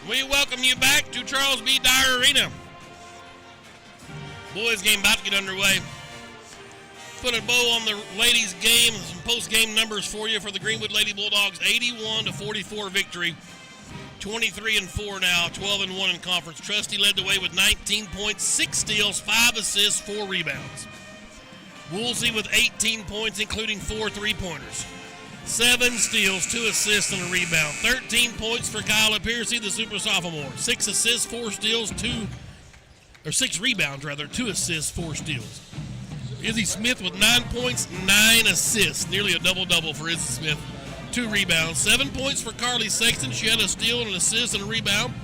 We welcome you back to Charles B. Dyer Arena. Boys game about to get underway. Put a bow on the ladies game. Some post-game numbers for you for the Greenwood Lady Bulldogs. 81-44 victory. 23-4 now. 12-1 in conference. Trusty led the way with 19 points, 6 steals, 5 assists, 4 rebounds. Woolsey with 18 points, including 4 3-pointers. 7 steals, 2 assists, and a rebound. 13 points for Kyla Piercy, the super sophomore. 6 assists, 4 steals, 6 rebounds, 2 assists, 4 steals. Izzy Smith with 9 points, 9 assists. Nearly a double-double for Izzy Smith. 2 rebounds. 7 points for Carly Sexton. She had a steal and an assist and a rebound.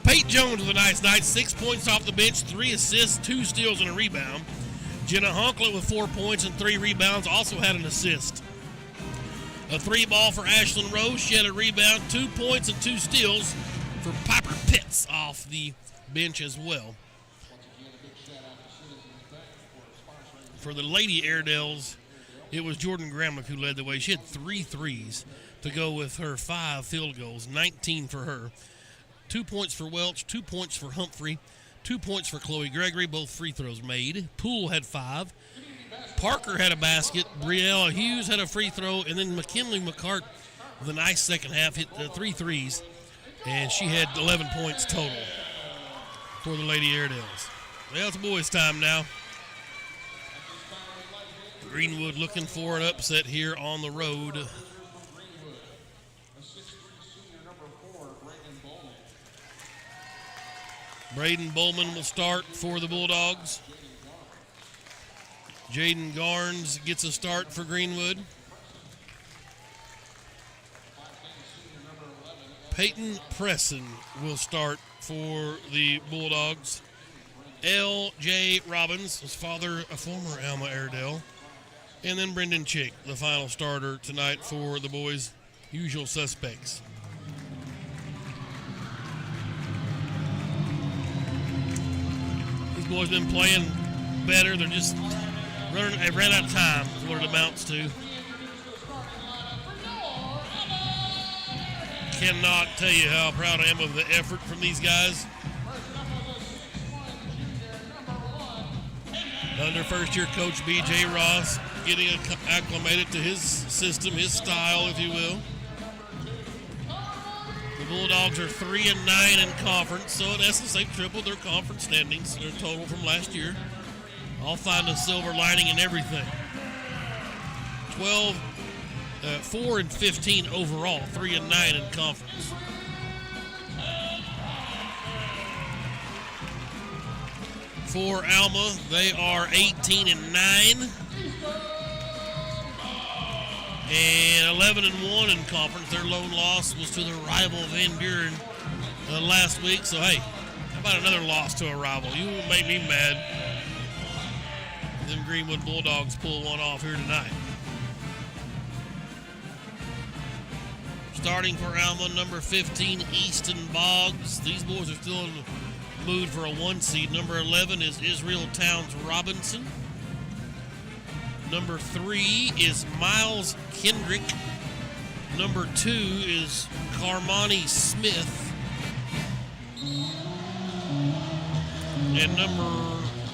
Pate Jones with a nice night. 6 points off the bench, 3 assists, 2 steals, and a rebound. Jenna Honklet with 4 points and 3 rebounds. Also had an assist. A 3-ball for Ashlyn Rose. She had a rebound, 2 points and 2 steals for Piper Pitts off the bench as well. For the Lady Airedales, it was Jordan Gramick who led the way. She had 3 threes to go with her 5 field goals, 19 for her. 2 points for Welch, 2 points for Humphrey, 2 points for Chloe Gregory, both free throws made. Poole had 5. Parker had a basket. Briella Hughes had a free throw. And then McKinley McCart with a nice second half, hit 3 threes. And she had 11 points total for the Lady Airedales. Well, it's boys' time now. Greenwood looking for an upset here on the road. Braden Bowman will start for the Bulldogs. Jaden Garnes gets a start for Greenwood. Peyton Presson will start for the Bulldogs. L.J. Robbins, his father, a former Alma Airedale. And then Brendan Chick, the final starter tonight for the boys' usual suspects. These boys been playing better. They're just they ran out of time is what it amounts to. Cannot tell you how proud I am of the effort from these guys. Under first-year coach B.J. Ross, getting acclimated to his system, his style, if you will. The Bulldogs are 3-9 in conference, so in essence they've tripled their conference standings, their total from last year. I'll find a silver lining in everything. 4-15 overall, 3-9 in conference. For Alma, they are 18-9 and 11-1 in conference. Their lone loss was to the rival Van Buren last week. So hey, how about another loss to a rival? You won't make me mad. Them Greenwood Bulldogs pull one off here tonight. Starting for Alma, number 15, Easton Boggs. These boys are still in the mood for a 1 seed. Number 11 is Israel Towns Robinson. Number 3 is Miles Kendrick. Number 2 is Carmani Smith. And number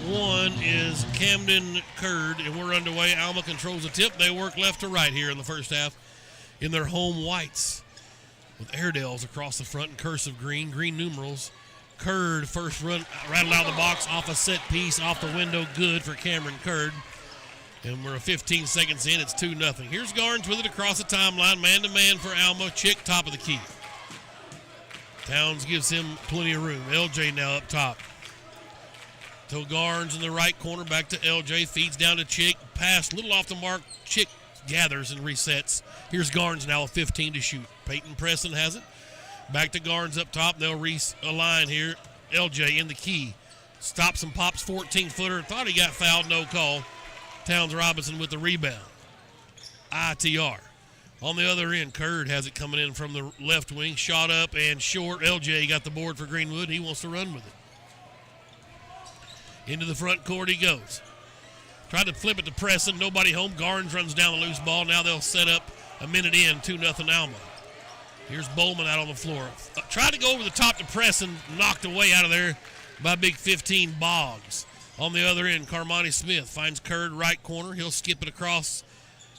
1 is Camden Curd, and we're underway. Alma controls the tip. They work left to right here in the first half in their home whites with Airedales across the front in cursive green numerals. Curd first run, rattled out of the box off a set piece, off the window, good for Cameron Curd. And we're 15 seconds in, it's 2-0. Here's Garnes with it across the timeline, man-to-man for Alma. Chick, top of the key. Towns gives him plenty of room. LJ now up top. To Garnes in the right corner, back to LJ, feeds down to Chick, pass a little off the mark. Chick gathers and resets. Here's Garnes now with 15 to shoot. Peyton Preston has it. Back to Garnes up top. They'll realign here. LJ in the key. Stops and pops 14-footer. Thought he got fouled, no call. Towns Robinson with the rebound. ITR. On the other end, Curd has it coming in from the left wing. Shot up and short. LJ got the board for Greenwood. He wants to run with it. Into the front court he goes. Tried to flip it to Preston. Nobody home. Garnes runs down the loose ball. Now they'll set up a minute in. 2-0 Alma. Here's Bowman out on the floor. Tried to go over the top to Preston, knocked away out of there by big 15 Boggs. On the other end, Carmani Smith finds Curd right corner. He'll skip it across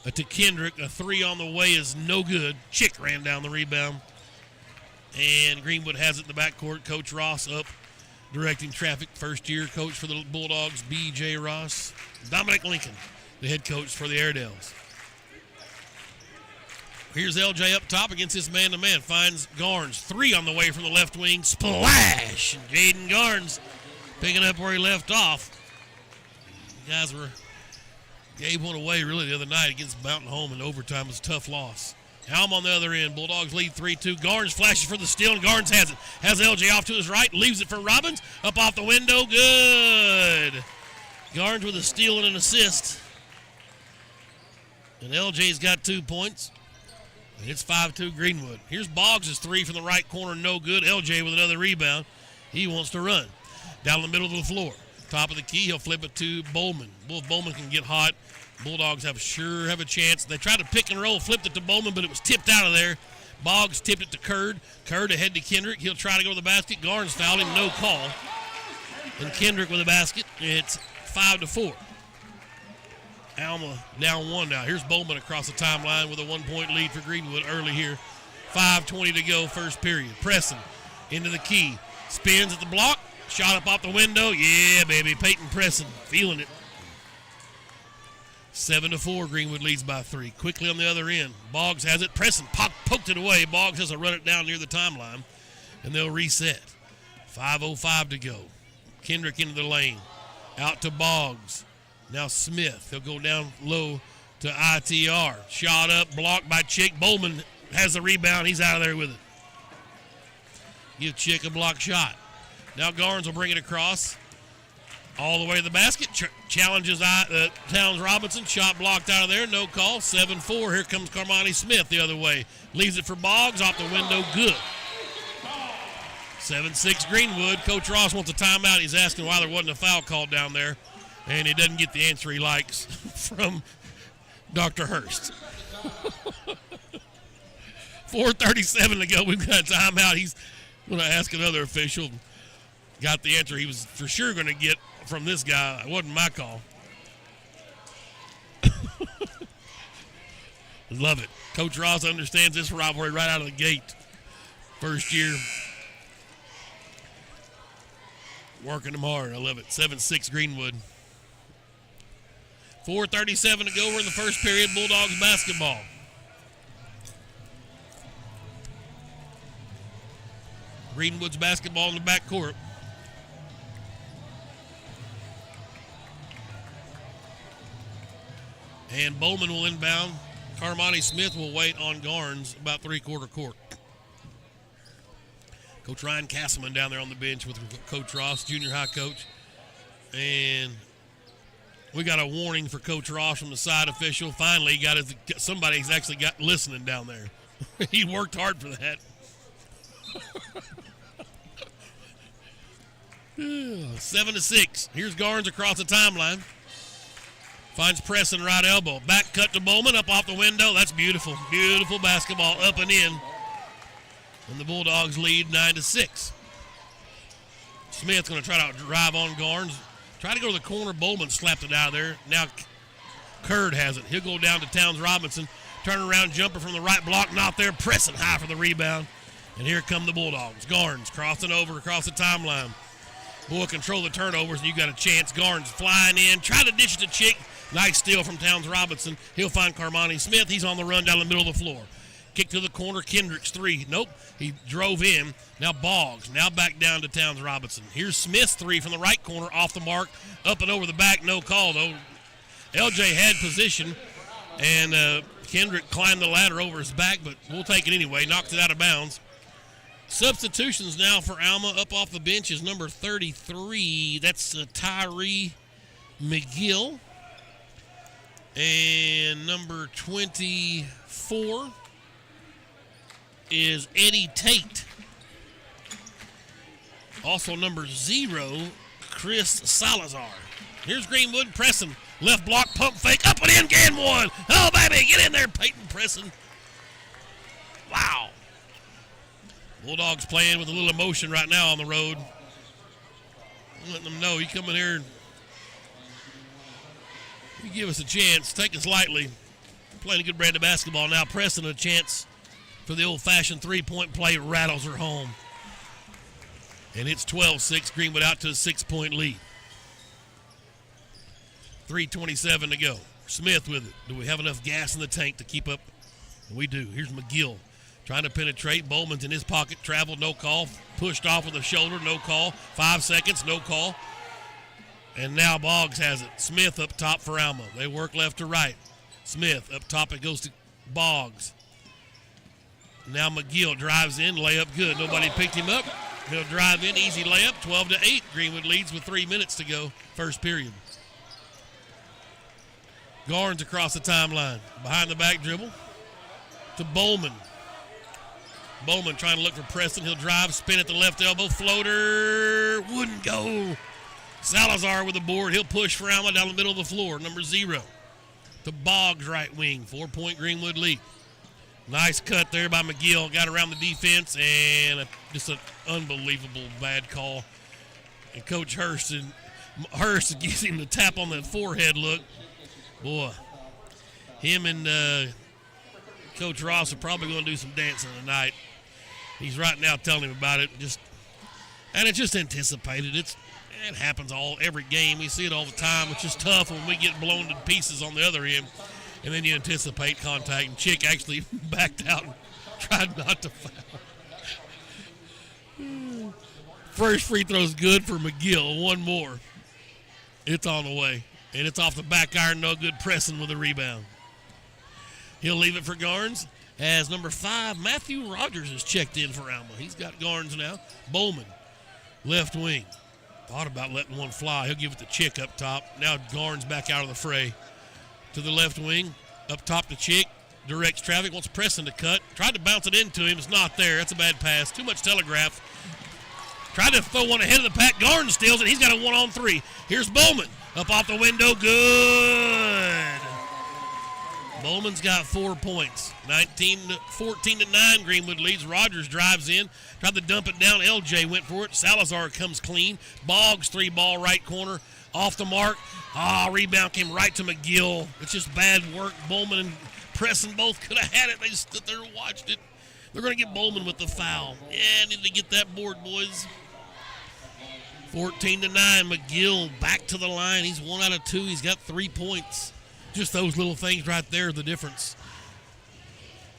to Kendrick. A three on the way is no good. Chick ran down the rebound. And Greenwood has it in the backcourt. Coach Ross up directing traffic. First-year coach for the Bulldogs, B.J. Ross. Dominic Lincoln, the head coach for the Airedales. Here's LJ up top against his man-to-man. Finds Garnes. Three on the way from the left wing. Splash! And Jaden Garnes picking up where he left off. You guys gave one away really the other night against Mountain Home in overtime. It was a tough loss. Alma on the other end. Bulldogs lead 3-2. Garnes flashes for the steal, and Garnes has it. Has LJ off to his right. Leaves it for Robbins. Up off the window. Good. Garnes with a steal and an assist. And LJ's got 2 points. And it's 5-2 Greenwood. Here's Boggs' three from the right corner. No good. LJ with another rebound. He wants to run. Down the middle of the floor. Top of the key. He'll flip it to Bowman. Bowman can get hot. Bulldogs have a chance. They tried to pick and roll, flipped it to Bowman, but it was tipped out of there. Boggs tipped it to Curd. Curd ahead to Kendrick. He'll try to go to the basket. Garnes fouled him. No call. And Kendrick with the basket. It's 5-4. Alma down one now. Here's Bowman across the timeline with a 1-point lead for Greenwood early here. 5:20 to go, first period. Preston into the key. Spins at the block. Shot up off the window. Yeah, baby. Peyton Preston feeling it. 7-4. Greenwood leads by 3. Quickly on the other end. Boggs has it. Preston poked it away. Boggs has to run it down near the timeline. And they'll reset. 5:05 to go. Kendrick into the lane. Out to Boggs. Now Smith. He'll go down low to ITR. Shot up. Blocked by Chick. Bowman has the rebound. He's out of there with it. Give Chick a block shot. Now Garnes will bring it across. All the way to the basket. Challenges Towns Robinson. Shot blocked out of there. No call. 7-4. Here comes Carmani Smith the other way. Leaves it for Boggs. Off the window. Good. 7-6 Greenwood. Coach Ross wants a timeout. He's asking why there wasn't a foul called down there. And he doesn't get the answer he likes from Dr. Hurst. 4:37 to go. We've got a timeout. He's going to ask another official. Got the answer he was for sure going to get from this guy. It wasn't my call. Love it. Coach Ross understands this rivalry right out of the gate. First year. Working them hard. I love it. 7-6 Greenwood. 4:37 to go. We're in the first period. Bulldogs basketball. Greenwood's basketball in the backcourt. And Bowman will inbound. Carmani Smith will wait on Garnes about three-quarter court. Coach Ryan Castleman down there on the bench with Coach Ross, junior high coach. And we got a warning for Coach Ross from the side official. Finally, somebody's actually got listening down there. He worked hard for that. 7-6. Here's Garnes across the timeline. Finds Preston right elbow. Back cut to Bowman, up off the window. That's beautiful. Beautiful basketball up and in. And the Bulldogs lead 9-6. Smith's going to try to drive on Garnes. Try to go to the corner. Bowman slapped it out of there. Now Curd has it. He'll go down to Towns Robinson. Turnaround jumper from the right block. Not there. Pressing high for the rebound. And here come the Bulldogs. Garnes crossing over across the timeline. Boy, control the turnovers, and you got a chance. Garnes flying in. Try to dish it to Chick. Nice steal from Towns Robinson. He'll find Carmani Smith. He's on the run down the middle of the floor. Kick to the corner. Kendrick's three. Nope. He drove in. Now Boggs. Now back down to Towns Robinson. Here's Smith's three from the right corner. Off the mark. Up and over the back. No call, though. LJ had position. And Kendrick climbed the ladder over his back, but we'll take it anyway. Knocks it out of bounds. Substitutions now for Alma. Up off the bench is number 33. That's Tyree McGill. And number 24 is Eddie Tate. Also number 0, Chris Salazar. Here's Greenwood pressing. Left block, pump fake, up and in, gain one. Oh, baby, get in there, Peyton Preston. Wow. Bulldogs playing with a little emotion right now on the road. I'm letting them know, you come in here, you give us a chance, take us lightly. Playing a good brand of basketball now. Preston a chance for the old-fashioned three-point play, rattles her home. And it's 12-6, Greenwood out to a 6-point lead. 3:27 to go. Smith with it. Do we have enough gas in the tank to keep up? We do. Here's McGill trying to penetrate. Bowman's in his pocket. Traveled, no call. Pushed off with a shoulder, no call. 5 seconds, no call. And now Boggs has it. Smith up top for Alma. They work left to right. Smith up top. It goes to Boggs. Now McGill drives in. Layup good. Nobody picked him up. He'll drive in. Easy layup. 12-8. Greenwood leads with 3 minutes to go. First period. Garnes across the timeline. Behind the back dribble to Bowman. Bowman trying to look for Preston. He'll drive, spin at the left elbow. Floater. Wouldn't go. Salazar with the board. He'll push for Alma down the middle of the floor. Number 0 to Boggs right wing. 4-point Greenwood lead. Nice cut there by McGill. Got around the defense and just an unbelievable bad call. And Coach Hurst gives him the tap on the forehead look. Boy, him and Coach Ross are probably going to do some dancing tonight. He's right now telling him about it. And it's just anticipated. It happens every game. We see it all the time. It's just tough when we get blown to pieces on the other end. And then you anticipate contact. And Chick actually backed out and tried not to foul. First free throw's good for McGill. One more. It's on the way. And it's off the back iron. No good. Preston with a rebound. He'll leave it for Garnes as number 5, Matthew Rogers, is checked in for Alma. He's got Garnes now. Bowman, left wing. Thought about letting one fly. He'll give it to Chick up top. Now Garnes back out of the fray. To the left wing. Up top to Chick. Directs traffic. Wants Preston to cut. Tried to bounce it into him. It's not there. That's a bad pass. Too much telegraph. Tried to throw one ahead of the pack. Garnes steals it. He's got a 1-on-3. Here's Bowman. Up off the window. Good. Bowman's got 4 points. 14-9, Greenwood leads. Rogers drives in. Tried to dump it down. LJ went for it. Salazar comes clean. Boggs, 3-ball right corner. Off the mark. Rebound came right to McGill. It's just bad work. Bowman and Preston both could have had it. They just stood there and watched it. They're going to get Bowman with the foul. Yeah, need to get that board, boys. 14-9, McGill back to the line. He's 1 out of 2. He's got 3 points. Just those little things right there are the difference.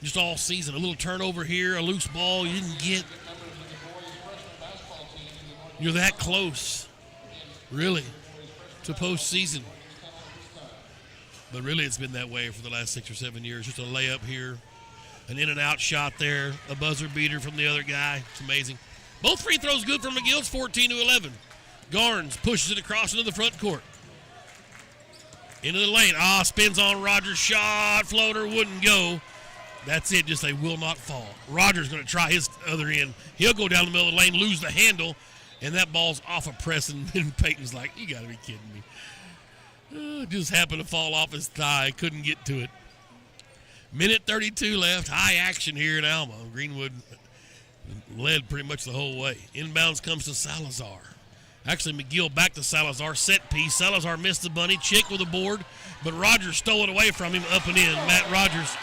Just all season. A little turnover here, a loose ball you didn't get. You're that close, really, to postseason. But really it's been that way for the last 6 or 7 years. Just a layup here, an in-and-out shot there, a buzzer beater from the other guy. It's amazing. Both free throws good for McGill. It's 14-11. Garnes pushes it across into the front court. Into the lane. Spins on Rogers. Shot. Floater. Wouldn't go. That's it. Just they will not fall. Rogers going to try his other end. He'll go down the middle of the lane, lose the handle, and that ball's off of Preston. And Peyton's like, you got to be kidding me. Just happened to fall off his thigh. Couldn't get to it. Minute 32 left. High action here in Alma. Greenwood led pretty much the whole way. Inbounds comes to Salazar. Actually, McGill back to Salazar. Set piece. Salazar missed the bunny. Chick with the board, but Rogers stole it away from him up and in. Matt Rogers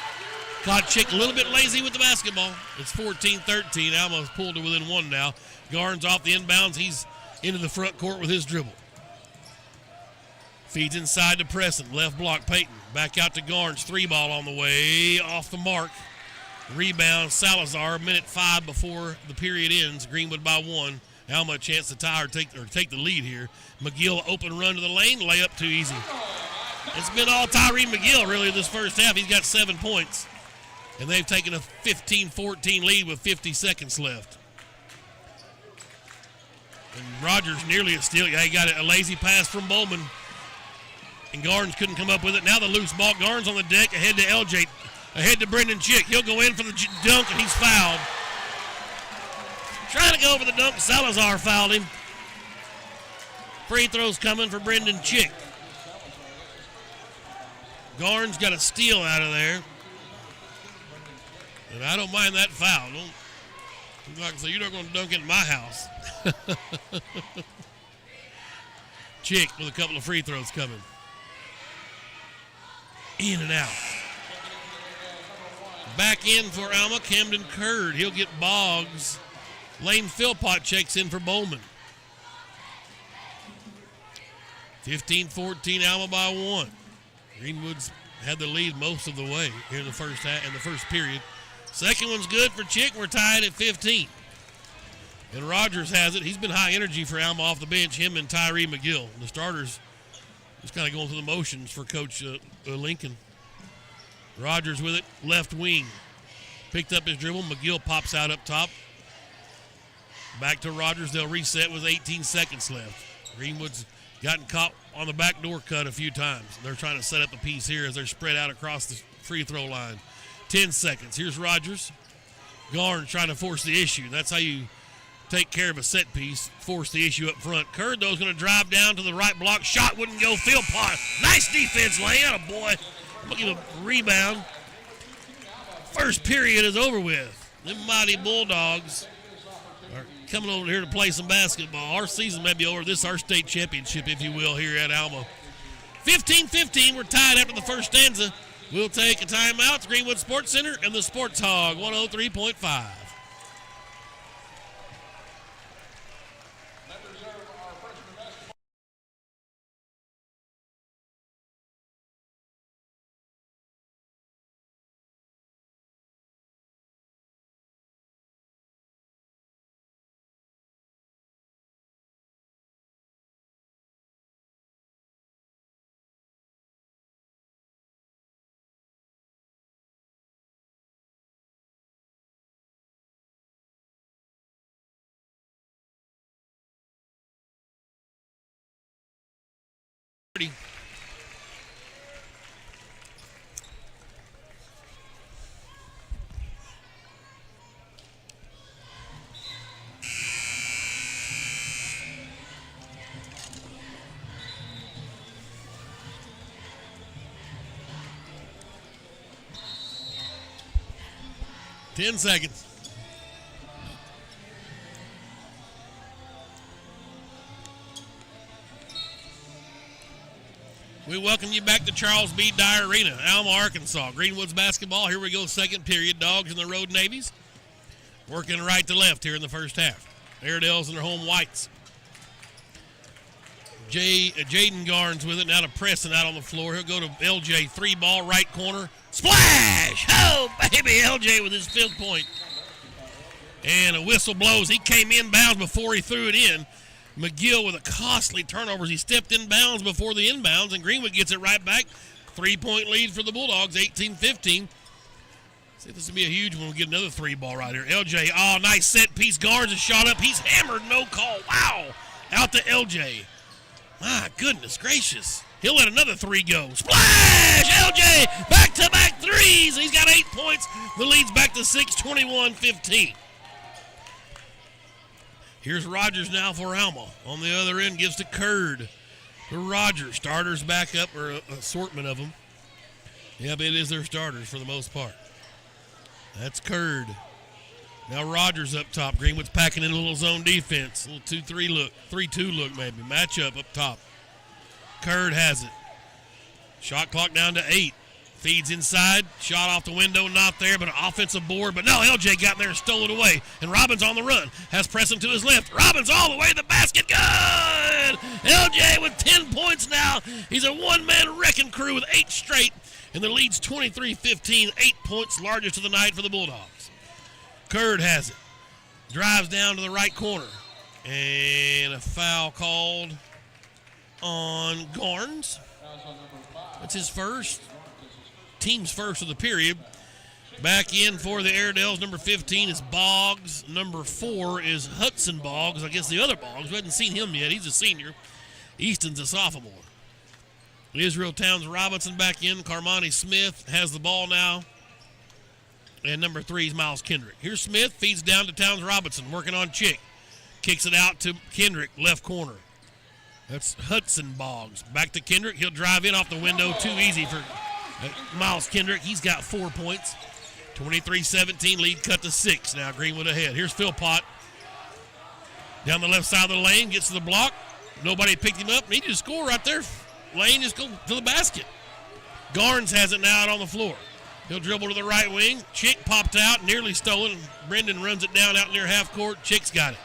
caught Chick a little bit lazy with the basketball. It's 14-13. Alma's pulled to within 1 now. Garnes off the inbounds. He's into the front court with his dribble. Feeds inside to Preston. Left block, Peyton. Back out to Garnes. 3-ball on the way. Off the mark. Rebound, Salazar. Minute 5 before the period ends. Greenwood by 1. Alma a chance to tie or take the lead here. McGill open run to the lane. Layup too easy. It's been all Tyree McGill really this first half. He's got 7 points. And they've taken a 15-14 lead with 50 seconds left. And Rogers nearly a steal. Yeah, he got a lazy pass from Bowman. And Garnes couldn't come up with it. Now the loose ball. Garnes on the deck. Ahead to LJ. Ahead to Brendan Chick. He'll go in for the dunk, and he's fouled. Trying to go for the dunk. Salazar fouled him. Free throws coming for Brendan Chick. Garnes got a steal out of there. And I don't mind that foul. Like I say, you're not going to dunk in my house. Chick with a couple of free throws coming. In and out. Back in for Alma, Camden Curd. He'll get Boggs. Lane Philpott checks in for Bowman. 15-14, Alma by 1. Greenwood's had the lead most of the way here in the first half, in the first period. Second one's good for Chick. We're tied at 15. And Rogers has it. He's been high energy for Alma off the bench, him and Tyree McGill. The starters just kind of going through the motions for Coach Lincoln. Rogers with it, left wing. Picked up his dribble. McGill pops out up top. Back to Rogers. They'll reset with 18 seconds left. Greenwood's gotten caught on the backdoor cut a few times. They're trying to set up a piece here as they're spread out across the free throw line. 10 seconds. Here's Rogers. Garn trying to force the issue. That's how you take care of a set piece, force the issue up front. Curd, though, is going to drive down to the right block. Shot wouldn't go. Philpott. Nice defense, Lane. Attaboy. Look at a rebound. First period is over with. Them mighty Bulldogs are coming over here to play some basketball. Our season may be over. This is our state championship, if you will, here at Alma. 15-15. We're tied after the first stanza. We'll take a timeout. It's Greenwood Sports Center and the Sports Hog, 103.5. 10 seconds. We welcome you back to Charles B. Dyer Arena, Alma, Arkansas. Greenwood's basketball. Here we go, second period. Dogs and the Road Navies working right to left here in the first half. Airedales in their home whites. Jaden Garns with it, now to Preston out on the floor. He'll go to LJ, 3-ball, right corner. Splash! Oh, baby, LJ with his 5th point. And a whistle blows. He came inbounds before he threw it in. McGill with a costly turnover. He stepped inbounds before the inbounds, and Greenwood gets it right back. 3-point lead for the Bulldogs, 18-15. See if this will be a huge one. We'll get another 3-ball right here. LJ, oh, nice set piece. Guards a shot up. He's hammered, no call. Wow! Out to LJ. My goodness gracious. He'll let another 3 go. Splash! LJ, back-to-back threes. He's got 8 points. The lead's back to 6, 21-15. Here's Rogers now for Alma. On the other end, gives to Curd. To Rogers. Starters back up, or an assortment of them. Yeah, but it is their starters for the most part. That's Curd. Now Rogers up top. Greenwood's packing in a little zone defense. A little 2-3 look. 3-2 look maybe. Matchup up top. Curd has it. Shot clock down to 8. Feeds inside. Shot off the window. Not there, but an offensive board. But no, LJ got in there and stole it away. And Robbins on the run. Has Preston to his left. Robbins all the way to the basket. Good! LJ with 10 points now. He's a one-man wrecking crew with 8 straight. And the lead's 23-15. 8 points, largest of the night for the Bulldogs. Curd has it. Drives down to the right corner. And a foul called on Garns. That's his first. Team's first of the period. Back in for the Airedales. Number 15 is Boggs. Number 4 is Hudson Boggs. I guess the other Boggs. We haven't seen him yet. He's a senior. Easton's a sophomore. Israel Towns Robinson back in. Carmani Smith has the ball now. And number 3 is Miles Kendrick. Here's Smith. Feeds down to Towns Robinson. Working on Chick. Kicks it out to Kendrick. Left corner. That's Hudson Boggs. Back to Kendrick. He'll drive in off the window. Too easy for Miles Kendrick. He's got 4 points. 23-17 lead cut to 6. Now Greenwood ahead. Here's Philpott. Down the left side of the lane, gets to the block. Nobody picked him up. He just score right there. Lane just go to the basket. Garnes has it now out on the floor. He'll dribble to the right wing. Chick popped out, nearly stolen. Brendan runs it down out near half court. Chick's got it.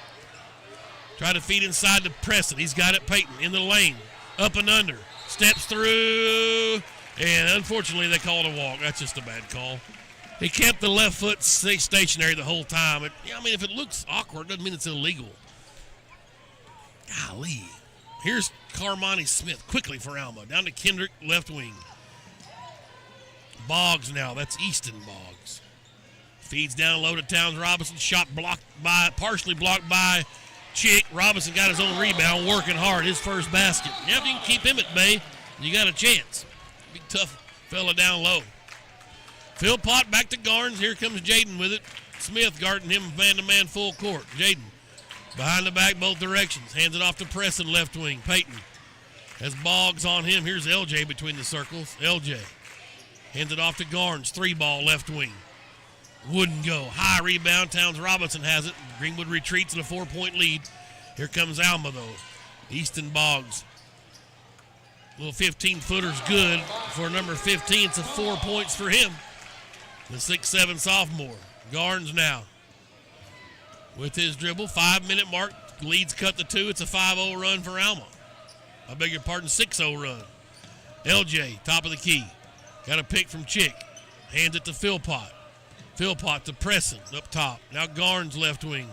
Try to feed inside to Preston. He's got it. Peyton in the lane. Up and under. Steps through. And unfortunately, they called a walk. That's just a bad call. He kept the left foot stationary the whole time. If it looks awkward, it doesn't mean it's illegal. Golly. Here's Carmani Smith quickly for Alma. Down to Kendrick, left wing. Boggs now. That's Easton Boggs. Feeds down low to Towns Robinson. Shot partially blocked by Chick. Robinson got his own rebound, working hard. His first basket. Now, if you can keep him at bay, you got a chance. Big tough fella down low. Philpott back to Garnes. Here comes Jaden with it. Smith guarding him man-to-man full court. Jaden behind the back both directions. Hands it off to Preston, left wing. Peyton has Boggs on him. Here's LJ between the circles. LJ hands it off to Garnes. 3-ball left wing. Wouldn't go. High rebound. Towns Robinson has it. Greenwood retreats in a 4-point lead. Here comes Alma, though. Easton Boggs. Little 15-footer's good for number 15. It's 4 points for him. The 6'7 sophomore. Garnes now with his dribble. 5-minute mark. Leads cut to 2. It's a 5-0 run for Alma. I beg your pardon, 6-0 run. LJ, top of the key. Got a pick from Chick. Hands it to Philpott. Philpott to Preston up top. Now Garnes left wing.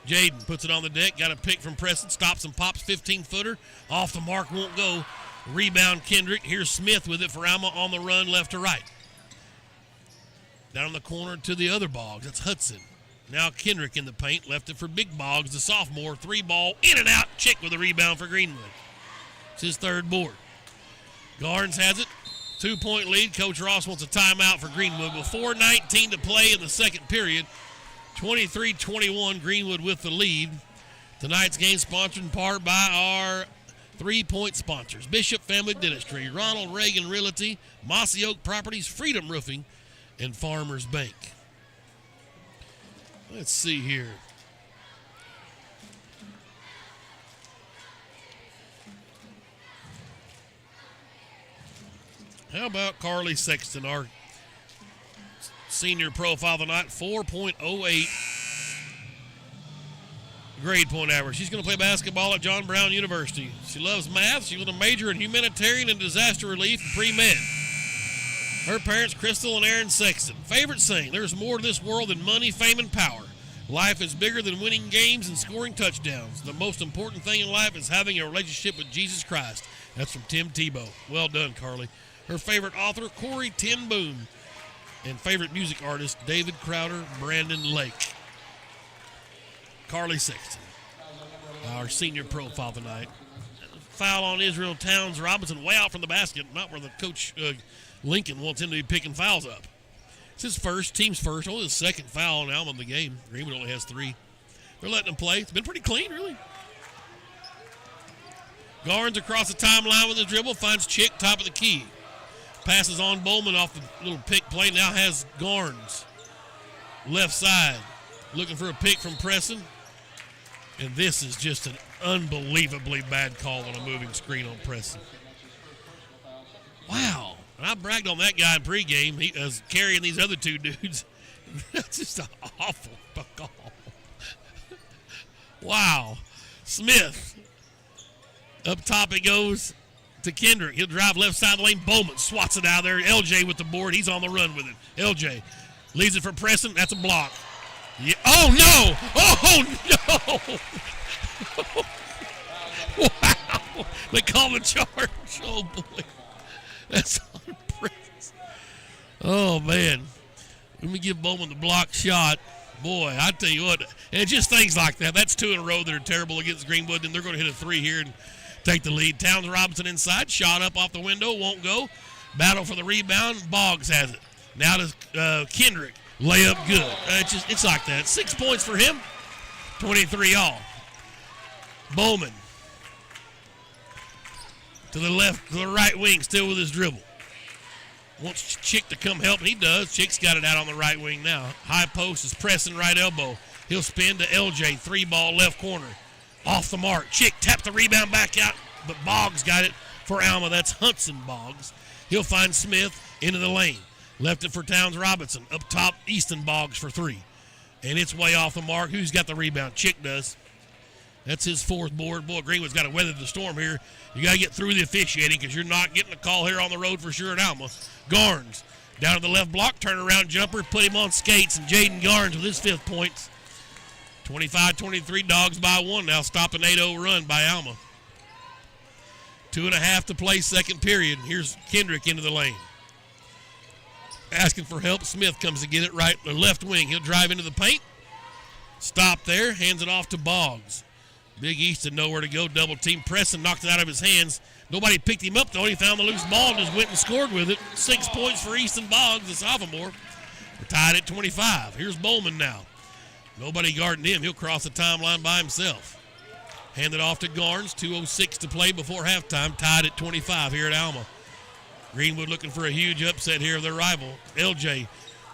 Jaden puts it on the deck. Got a pick from Preston. Stops and pops. 15-footer. Off the mark. Won't go. Rebound Kendrick. Here's Smith with it for Alma on the run left to right. Down the corner to the other Boggs. That's Hudson. Now Kendrick in the paint. Left it for Big Boggs, the sophomore. 3-ball. In and out. Chick with a rebound for Greenwood. It's his third board. Garnes has it. 2-point lead. Coach Ross wants a timeout for Greenwood with 4:19 to play in the second period. 23-21, Greenwood with the lead. Tonight's game sponsored in part by our 3-point sponsors. Bishop Family Dentistry, Ronald Reagan Realty, Mossy Oak Properties, Freedom Roofing, and Farmers Bank. Let's see here. How about Carly Sexton, our senior profile of the night, 4.08 grade point average. She's going to play basketball at John Brown University. She loves math. She was a major in humanitarian and disaster relief and pre-med. Her parents, Crystal and Aaron Sexton. Favorite saying, there's more to this world than money, fame, and power. Life is bigger than winning games and scoring touchdowns. The most important thing in life is having a relationship with Jesus Christ. That's from Tim Tebow. Well done, Carly. Her favorite author, Corey Ten Boom. And favorite music artist, David Crowder, Brandon Lake. Carly Sexton, our senior profile tonight. Foul on Israel Towns Robinson, way out from the basket, not where the coach Lincoln wants him to be picking fouls up. It's his first, team's first, only his second foul on Alma in the game. Greenwood only has 3. They're letting him play. It's been pretty clean, really. Garnes across the timeline with his dribble, finds Chick, top of the key. Passes on Bowman off the little pick play, now has Garnes. Left side, looking for a pick from Preston. And this is just an unbelievably bad call on a moving screen on Preston. Wow. And I bragged on that guy in pregame. He was carrying these other 2 dudes. That's just an awful call. Wow. Smith. Up top it goes to Kendrick. He'll drive left side of the lane. Bowman swats it out there. LJ with the board. He's on the run with it. LJ leaves it for Preston. That's a block. Yeah. Oh, no. Oh, no. Wow. They call the charge. Oh, boy. That's on Preston. Oh, man. Let me give Bowman the block shot. Boy, I tell you what. And it's just things like that. That's 2 in a row that are terrible against Greenwood. Then they're going to hit a 3 here and take the lead. Towns Robinson inside. Shot up off the window. Won't go. Battle for the rebound. Boggs has it. Now to Kendrick. Layup good. It's like that. 6 points for him. 23 all. Bowman. To the left, to the right wing, still with his dribble. Wants Chick to come help, and he does. Chick's got it out on the right wing now. High post is pressing right elbow. He'll spin to LJ. 3-ball left corner. Off the mark. Chick tapped the rebound back out, but Boggs got it for Alma. That's Hudson Boggs. He'll find Smith into the lane. Left it for Towns Robinson. Up top, Easton Boggs for 3. And it's way off the mark. Who's got the rebound? Chick does. That's his 4th board. Boy, Greenwood's got to weather the storm here. You got to get through the officiating because you're not getting a call here on the road for sure at Alma. Garnes down to the left block, turnaround jumper, put him on skates, and Jaden Garnes with his 5th points. 25-23, Dogs by 1 now, stopping 8-0 run by Alma. 2.5 to play, second period. Here's Kendrick into the lane. Asking for help. Smith comes to get it right, the left wing. He'll drive into the paint. Stop there, hands it off to Boggs. Big Easton nowhere to go. Double team. Preston knocked it out of his hands. Nobody picked him up, though. He found the loose ball and just went and scored with it. 6 points for Easton Boggs, the sophomore. We're tied at 25. Here's Bowman now. Nobody guarding him. He'll cross the timeline by himself. Hand it off to Garnes. 2:06 to play before halftime. Tied at 25 here at Alma. Greenwood looking for a huge upset here of their rival. LJ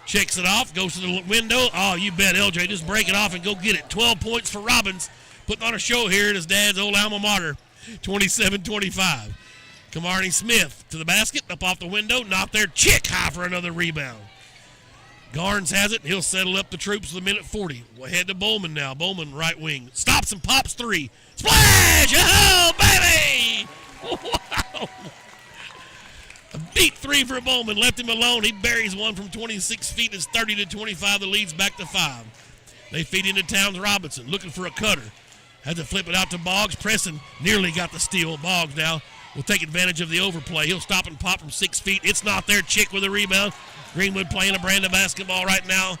checks it off, goes to the window. Oh, you bet, LJ. Just break it off and go get it. 12 points for Robbins. Putting on a show here at his dad's old alma mater. 27-25. Camarney Smith to the basket. Up off the window. Not there. Chick high for another rebound. Garnes has it. He'll settle up the troops with a minute 40. We'll head to Bowman now. Bowman right wing. Stops and pops 3. Splash! Oh, baby! Wow! A beat 3 for Bowman. Left him alone. He buries one from 26 feet. It's 30-25. The lead's back to 5. They feed into Towns Robinson. Looking for a cutter. Had to flip it out to Boggs. Preston nearly got the steal. Boggs now will take advantage of the overplay. He'll stop and pop from 6 feet. It's not there. Chick with a rebound. Greenwood playing a brand of basketball right now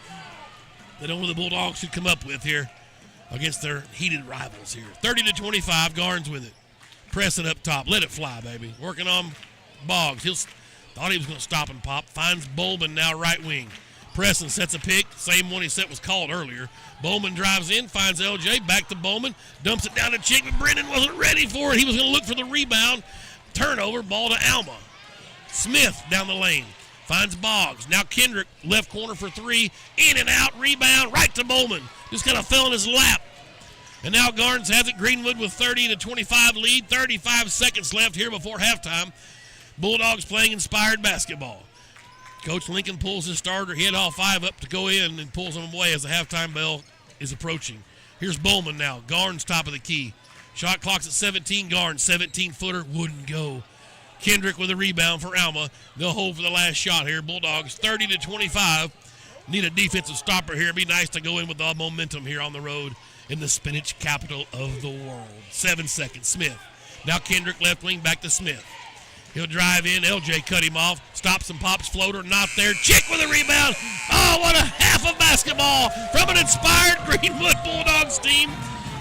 that only the Bulldogs should come up with here against their heated rivals here. 30-25, Garnes with it. Press it up top. Let it fly, baby. Working on Boggs. Thought he was going to stop and pop. Finds Bowman now right wing. Preston sets a pick. Same one he set was called earlier. Bowman drives in, finds LJ. Back to Bowman. Dumps it down to Chick, but Brennan wasn't ready for it. He was going to look for the rebound. Turnover, ball to Alma. Smith down the lane. Finds Boggs. Now Kendrick, left corner for 3. In and out, rebound, right to Bowman. Just kind of fell in his lap. And now Garnes has it. Greenwood with 30-25 lead. 35 seconds left here before halftime. Bulldogs playing inspired basketball. Coach Lincoln pulls his starter. He had all 5 up to go in and pulls them away as the halftime bell is approaching. Here's Bowman now. Garnes top of the key. Shot clock's at 17. Garnes, 17-footer, wouldn't go. Kendrick with a rebound for Alma. They'll hold for the last shot here. Bulldogs 30-25. Need a defensive stopper here. It'd be nice to go in with the momentum here on the road in the spinach capital of the world. 7 seconds. Smith. Now Kendrick left wing, back to Smith. He'll drive in. LJ cut him off. Stops and pops floater. Not there. Chick with a rebound. Oh, what a half of basketball from an inspired Greenwood Bulldogs team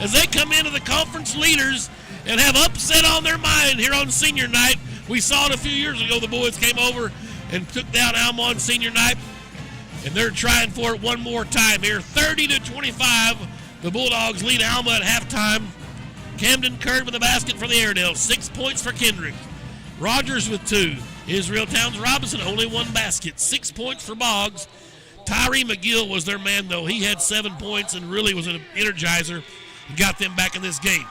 as they come into the conference leaders and have upset on their mind here on senior night. We saw it a few years ago. The boys came over and took down Alma on senior night, and they're trying for it one more time here. 30-25. The Bulldogs lead Alma at halftime. Camden Curd with the basket for the Airedales. 6 points for Kendrick. Rogers with 2. Israel Towns Robinson only 1 basket. 6 points for Boggs. Tyree McGill was their man, though. He had 7 points and really was an energizer and got them back in this game.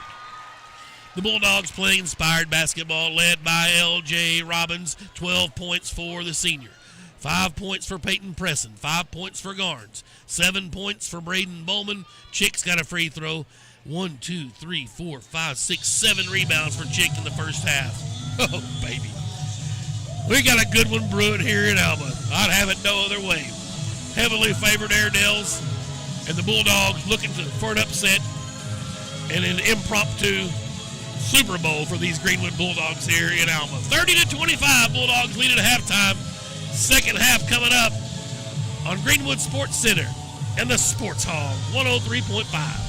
The Bulldogs playing inspired basketball led by L.J. Robbins. 12 points for the senior. 5 points for Peyton Presson. 5 points for Garnes. 7 points for Braden Bowman. Chick's got a free throw. 1, 2, 3, 4, 5, 6, 7 rebounds for Chick in the first half. Oh, baby. We got a good one brewing here in Alma. I'd have it no other way. Heavily favored Airedales and the Bulldogs looking for an upset and an impromptu Super Bowl for these Greenwood Bulldogs here in Alma. 30-25, Bulldogs lead at halftime. Second half coming up on Greenwood Sports Center and the Sports Hall, 103.5.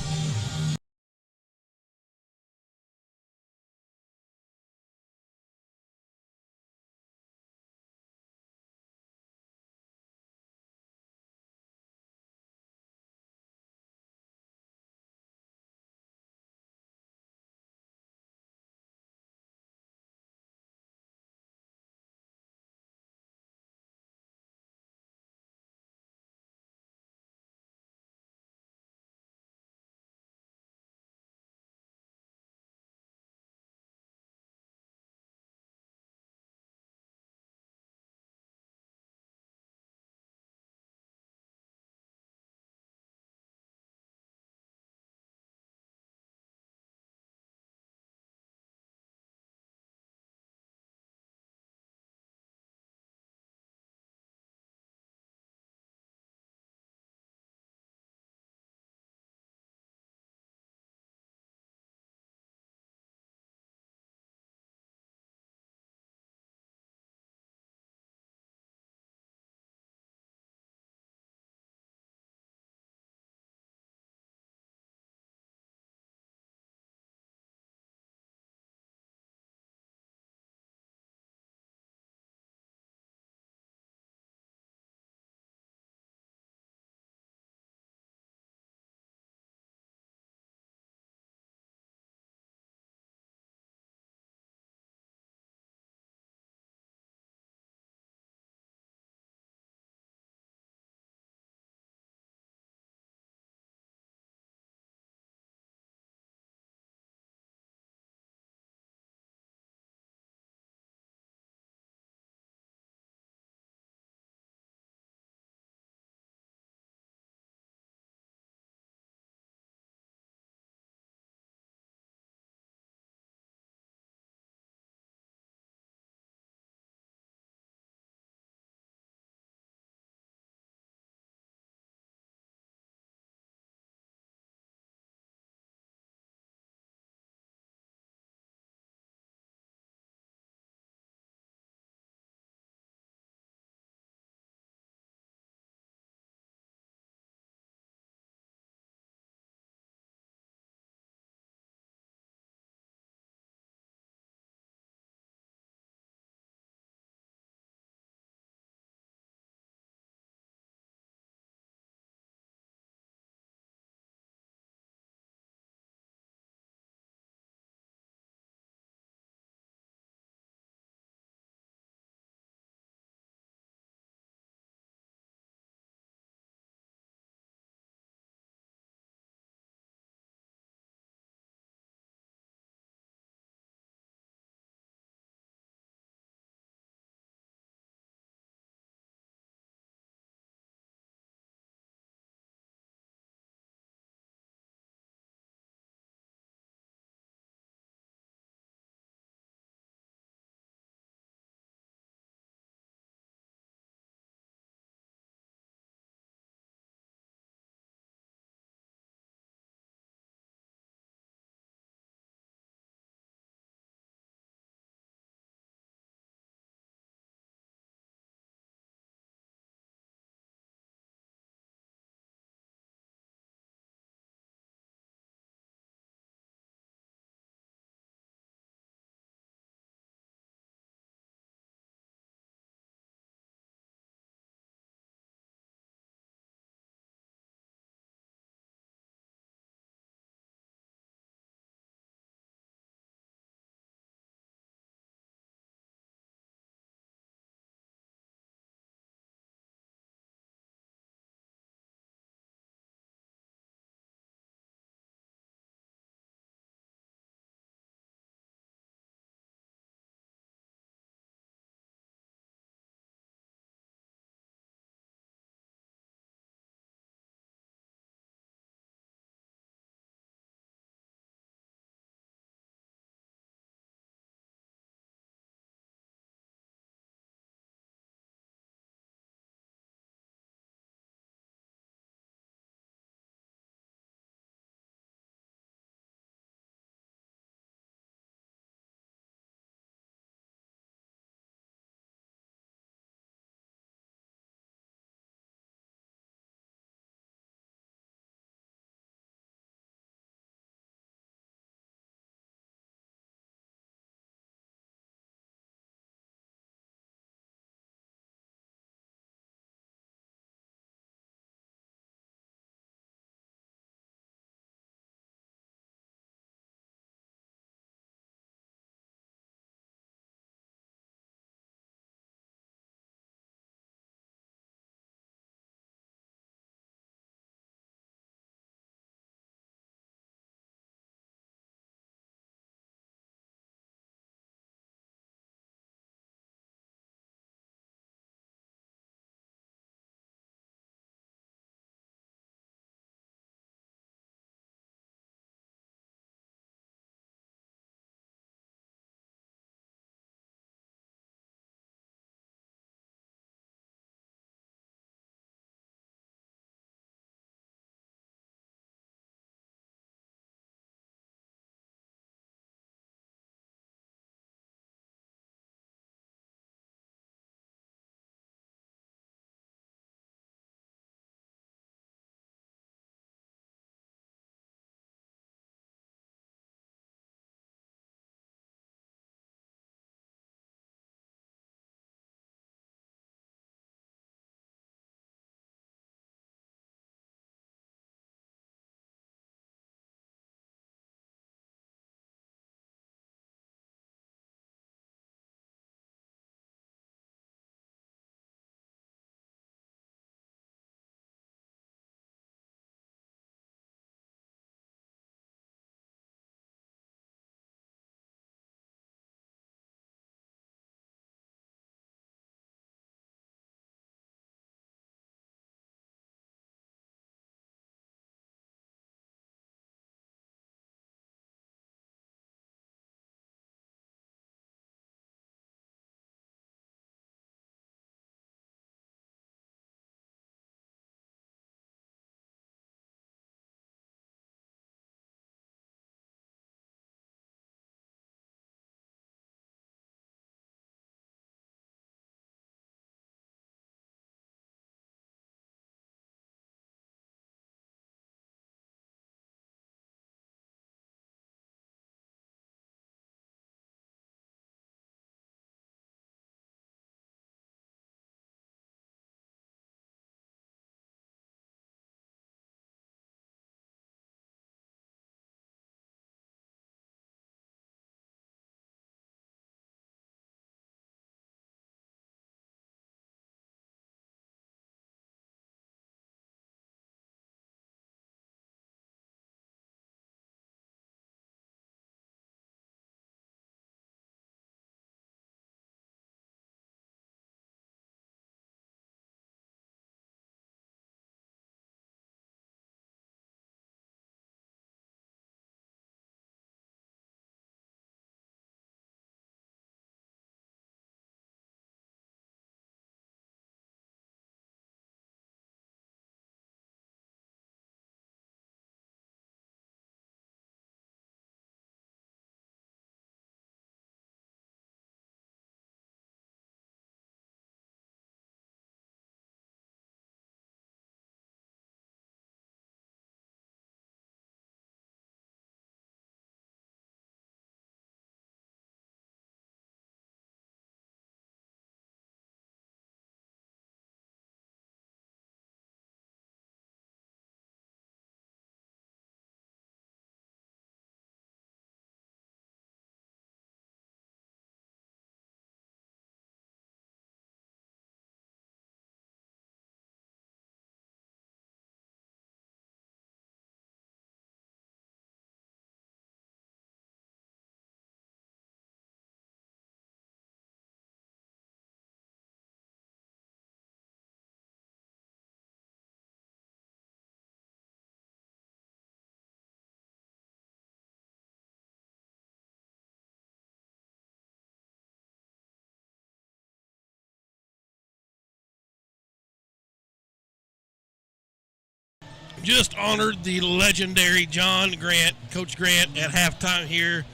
just honored the legendary John Grant, Coach Grant, at halftime here.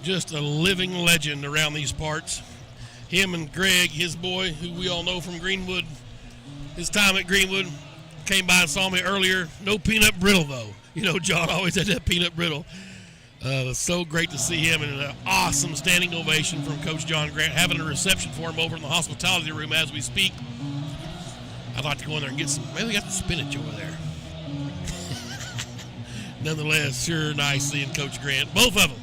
Just a living legend around these parts. Him and Greg, his boy, who we all know from Greenwood, his time at Greenwood, came by and saw me earlier. No peanut brittle, though. You know, John always had that peanut brittle. It was so great to see him, and an awesome standing ovation from Coach John Grant, having a reception for him over in the hospitality room as we speak. I'd like to go in there and get some, maybe we got some spinach over there. Nonetheless, sure nice seeing Coach Grant, both of them.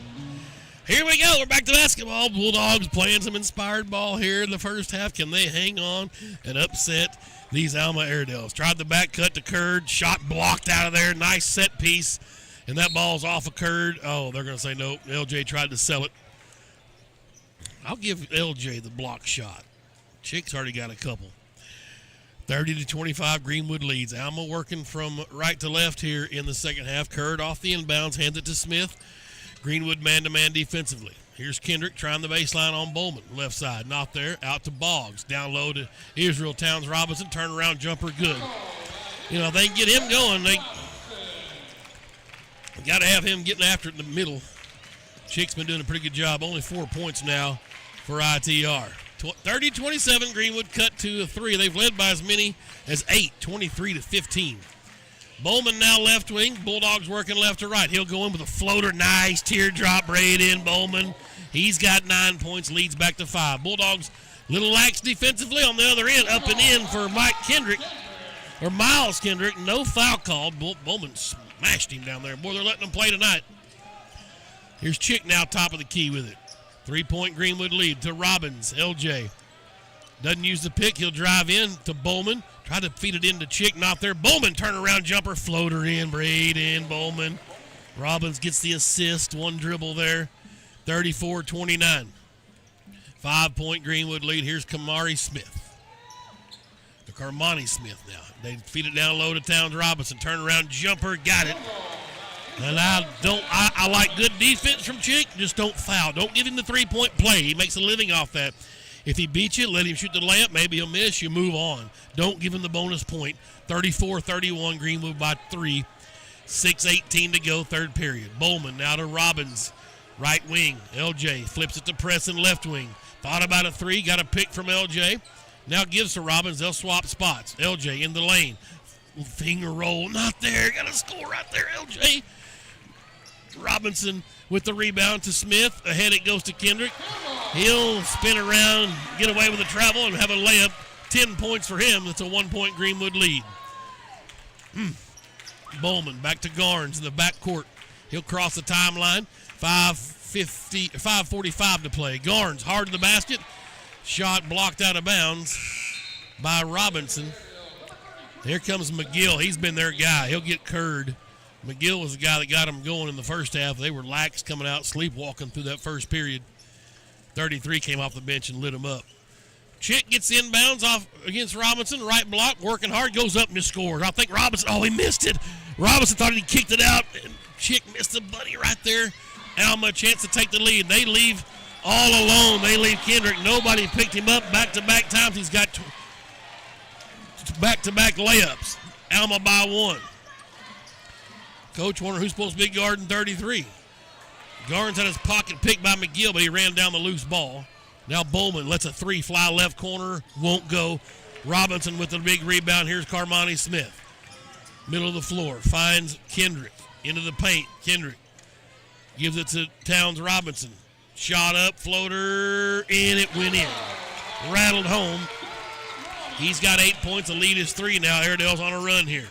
Here we go. We're back to basketball. Bulldogs playing some inspired ball here in the first half. Can they hang on and upset these Alma Airedales? Tried the back cut to Curd. Shot blocked out of there. Nice set piece. And that ball's off of Curd. Oh, they're going to say nope. LJ tried to sell it. I'll give LJ the block shot. Chick's already got a couple. 30-25, Greenwood leads. Alma working from right to left here in the second half. Curd off the inbounds, hands it to Smith. Greenwood man-to-man defensively. Here's Kendrick trying the baseline on Bowman. Left side, not there. Out to Boggs. Down low to Israel Towns Robinson. Turnaround jumper, good. You know, they can get him going. They got to have him getting after it in the middle. Chick's been doing a pretty good job. Only 4 points now for ITR. 30-27, Greenwood cut to a three. They've led by as many as 8, 23-15. Bowman now left wing. Bulldogs working left to right. He'll go in with a floater. Nice teardrop braid in Bowman. He's got 9 points, leads back to 5. Bulldogs little lax defensively on the other end. Up and in for Miles Kendrick. No foul called. Bowman smashed him down there. Boy, they're letting him play tonight. Here's Chick now top of the key with it. 3-point Greenwood lead to Robbins. LJ doesn't use the pick. He'll drive in to Bowman. Try to feed it into Chick. Not there. Bowman turnaround jumper. Floater in. Braid in. Bowman. Robbins gets the assist. One dribble there. 34-29. 5-point Greenwood lead. Here's Carmani Smith now. They feed it down low to Towns Robinson. Turnaround jumper. Got it. And I like good defense from Chick. Just don't foul. Don't give him the 3-point play. He makes a living off that. If he beats you, let him shoot the layup. Maybe he'll miss. You move on. Don't give him the bonus point. 34-31, Greenwood by 3. 6:18 to go, third period. Bowman now to Robbins. Right wing. LJ flips it to Preston, left wing. Thought about a three. Got a pick from LJ. Now gives to Robbins. They'll swap spots. LJ in the lane. Finger roll. Not there. Got a score right there, LJ. Robinson with the rebound to Smith. Ahead it goes to Kendrick. He'll spin around, get away with the travel, and have a layup. 10 points for him. That's a 1-point Greenwood lead. Bowman back to Garnes in the backcourt. He'll cross the timeline. 5:45 to play. Garnes hard to the basket. Shot blocked out of bounds by Robinson. Here comes McGill. He's been their guy. He'll get Curd. McGill was the guy that got them going in the first half. They were lax coming out, sleepwalking through that first period. 33 came off the bench and lit them up. Chick gets inbounds off against Robinson. Right block, working hard, goes up and just scores. I think Robinson, he missed it. Robinson thought he kicked it out. And Chick missed the buddy right there. Alma a chance to take the lead. They leave all alone. They leave Kendrick. Nobody picked him up back-to-back times. He's got back-to-back layups. Alma by 1. Coach wonder who's supposed to be guarding 33. Garnes had his pocket picked by McGill, but he ran down the loose ball. Now Bowman lets a three fly left corner. Won't go. Robinson with the big rebound. Here's Carmani Smith. Middle of the floor. Finds Kendrick. Into the paint. Kendrick gives it to Towns Robinson. Shot up. Floater. In. It went in. Rattled home. He's got 8 points. The lead is 3 now. Airedale's on a run here.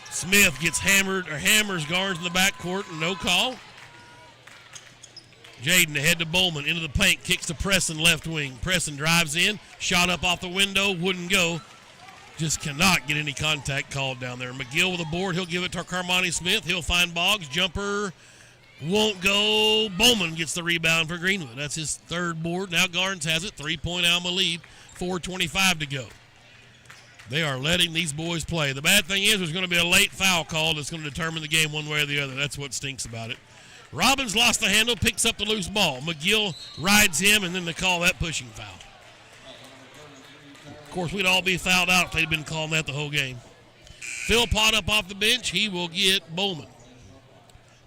Smith gets hammers Garnes in the backcourt. No call. Jaden ahead to Bowman. Into the paint. Kicks to Preston left wing. Preston drives in. Shot up off the window. Wouldn't go. Just cannot get any contact called down there. McGill with a board. He'll give it to Carmani Smith. He'll find Boggs. Jumper. Won't go. Bowman gets the rebound for Greenwood. That's his third board. Now Garnes has it. 3-point Alma lead. 4:25 to go. They are letting these boys play. The bad thing is there's going to be a late foul call that's going to determine the game one way or the other. That's what stinks about it. Robbins lost the handle, picks up the loose ball. McGill rides him, and then they call that pushing foul. Of course, we'd all be fouled out if they'd been calling that the whole game. Philpott up off the bench. He will get Bowman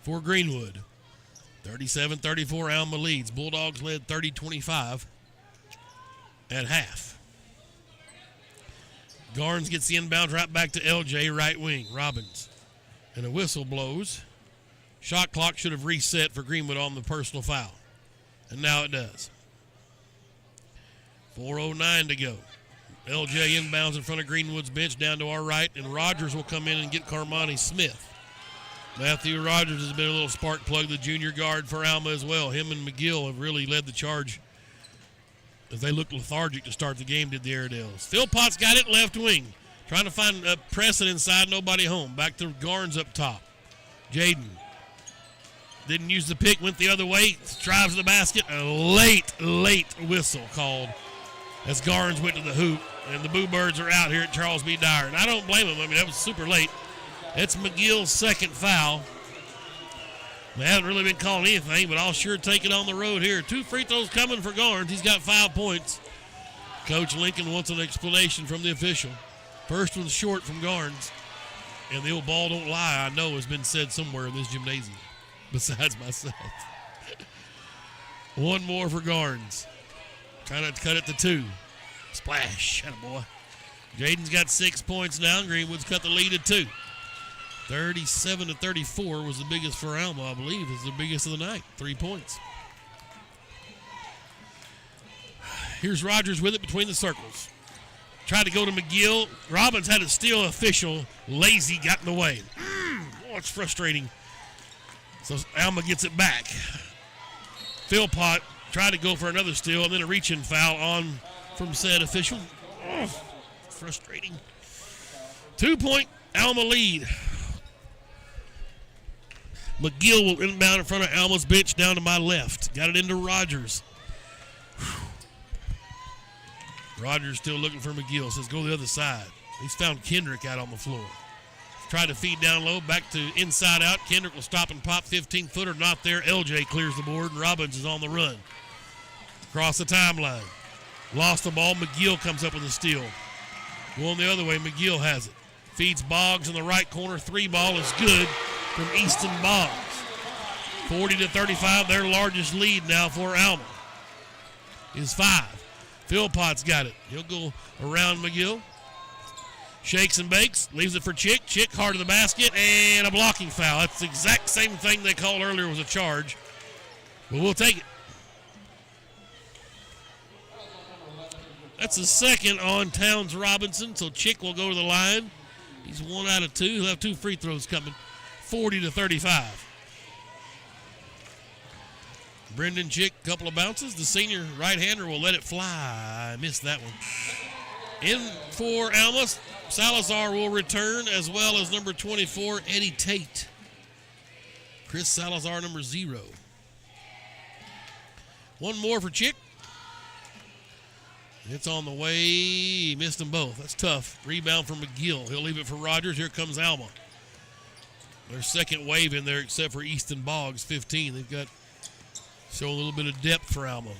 for Greenwood. 37-34, Alma leads. Bulldogs led 30-25 at half. Garnes gets the inbound right back to LJ, right wing. Robbins. And a whistle blows. Shot clock should have reset for Greenwood on the personal foul. And now it does. 4:09 to go. LJ inbounds in front of Greenwood's bench down to our right, and Rogers will come in and get Carmani Smith. Matthew Rogers has been a little spark plug, the junior guard for Alma as well. Him and McGill have really led the charge as they looked lethargic to start the game, did the Airedales. Philpott's got it left wing. Trying to find a Preston inside, nobody home. Back to Garnes up top. Jaden didn't use the pick, went the other way, drives the basket. A late whistle called as Garnes went to the hoop. And the Boo Birds are out here at Charles B. Dyer. And I don't blame them. I mean, that was super late. It's McGill's second foul. They haven't really been calling anything, but I'll sure take it on the road here. 2 free throws coming for Garnes. He's got 5 points. Coach Lincoln wants an explanation from the official. First one's short from Garnes. And the old ball don't lie, I know, has been said somewhere in this gymnasium, besides myself. One more for Garnes. Trying to cut it to 2. Splash. Attaboy. Jaden's got 6 points now. Greenwood's cut the lead to 2. 37-34 was the biggest for Alma, I believe. It's the biggest of the night. 3 points. Here's Rogers with it between the circles. Tried to go to McGill. Robbins had a steal. Official. Lazy got in the way. Oh, it's frustrating. So Alma gets it back. Philpott tried to go for another steal and then a reach-in foul on from said official. Oh, frustrating. 2-point Alma lead. McGill will inbound in front of Alma's bench down to my left. Got it into Rogers. Rogers still looking for McGill. Says go the other side. He's found Kendrick out on the floor. Tried to feed down low. Back to inside out. Kendrick will stop and pop. 15-footer not there. LJ clears the board and Robbins is on the run. Across the timeline. Lost the ball. McGill comes up with a steal. Going the other way. McGill has it. Feeds Boggs in the right corner. 3-ball is good from Easton Boggs. 40-35. Their largest lead now for Alma is 5. Philpott's got it. He'll go around McGill. Shakes and bakes. Leaves it for Chick. Chick hard to the basket. And a blocking foul. That's the exact same thing they called earlier was a charge. But we'll take it. That's the second on Towns Robinson. So Chick will go to the line. He's 1 out of 2. He'll have 2 free throws coming. 40-35. Brendan Chick, couple of bounces. The senior right-hander will let it fly. I missed that one. In for Alma, Salazar will return, as well as number 24, Eddie Tate. Chris Salazar, number 0. One more for Chick. It's on the way. He missed them both. That's tough. Rebound from McGill. He'll leave it for Rogers. Here comes Alma. Their second wave in there, except for Easton Boggs, 15. They've got show a little bit of depth for Alma.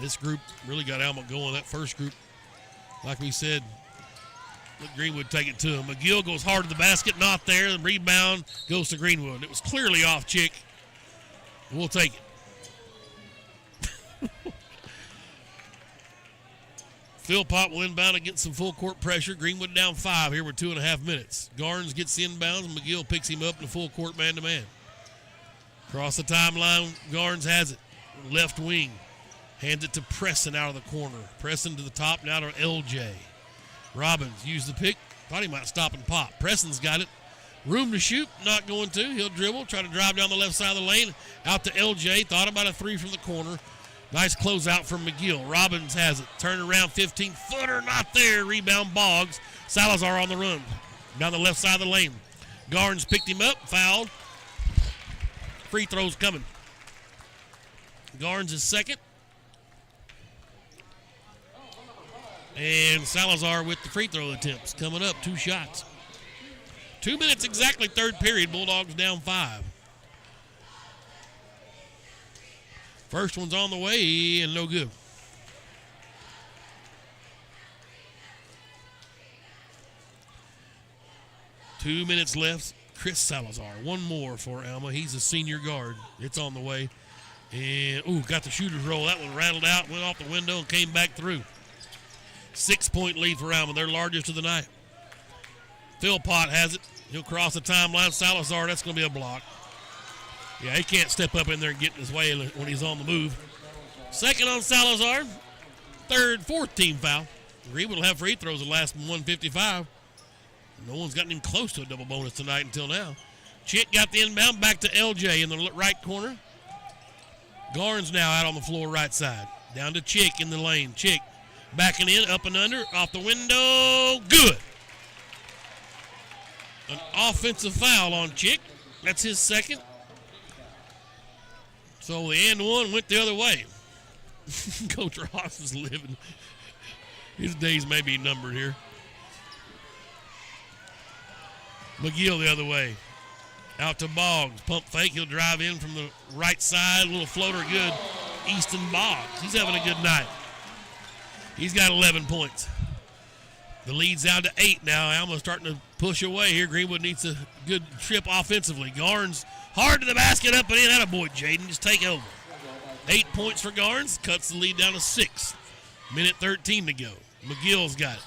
This group really got Alma going. That first group, like we said, let Greenwood take it to him. McGill goes hard to the basket, not there. The rebound goes to Greenwood. It was clearly off Chick. We'll take it. Philpott will inbound and get some full court pressure. Greenwood down 5 here with 2.5 minutes. Garnes gets the inbounds and McGill picks him up in the full court man-to-man. Across the timeline, Garnes has it. Left wing. Hands it to Preston out of the corner. Preston to the top, now to LJ. Robbins used the pick. Thought he might stop and pop. Preston's got it. Room to shoot, not going to. He'll dribble, try to drive down the left side of the lane. Out to LJ. Thought about a 3 from the corner. Nice closeout from McGill. Robbins has it. Turn around, 15-footer, not there. Rebound Boggs. Salazar on the run. Down the left side of the lane. Garnes picked him up, fouled. Free throws coming. Garnes is second. And Salazar with the free throw attempts. Coming up, 2 shots. 2 minutes exactly, third period. Bulldogs down 5. First one's on the way and no good. 2 minutes left. Chris Salazar, one more for Alma. He's a senior guard. It's on the way. And, got the shooter's roll. That one rattled out, went off the window, and came back through. 6-point lead for Alma, their largest of the night. Philpott has it. He'll cross the timeline. Salazar, that's going to be a block. Yeah, he can't step up in there and get in his way when he's on the move. Second on Salazar. Fourth team foul. Greenwood will have free throws the last 155. No one's gotten him close to a double bonus tonight until now. Chick got the inbound back to LJ in the right corner. Garnes now out on the floor right side. Down to Chick in the lane. Chick backing in, up and under, off the window. Good. An offensive foul on Chick. That's his second. So the and one went the other way. Coach Ross is living. His days may be numbered here. McGill the other way. Out to Boggs. Pump fake. He'll drive in from the right side. A little floater good. Easton Boggs. He's having a good night. He's got 11 points. The lead's down to 8 now. Alma's starting to push away here. Greenwood needs a good trip offensively. Garnes hard to the basket, up and in. Attaboy, Jaden. Just take over. 8 points for Garnes. Cuts the lead down to 6. Minute 13 to go. McGill's got it.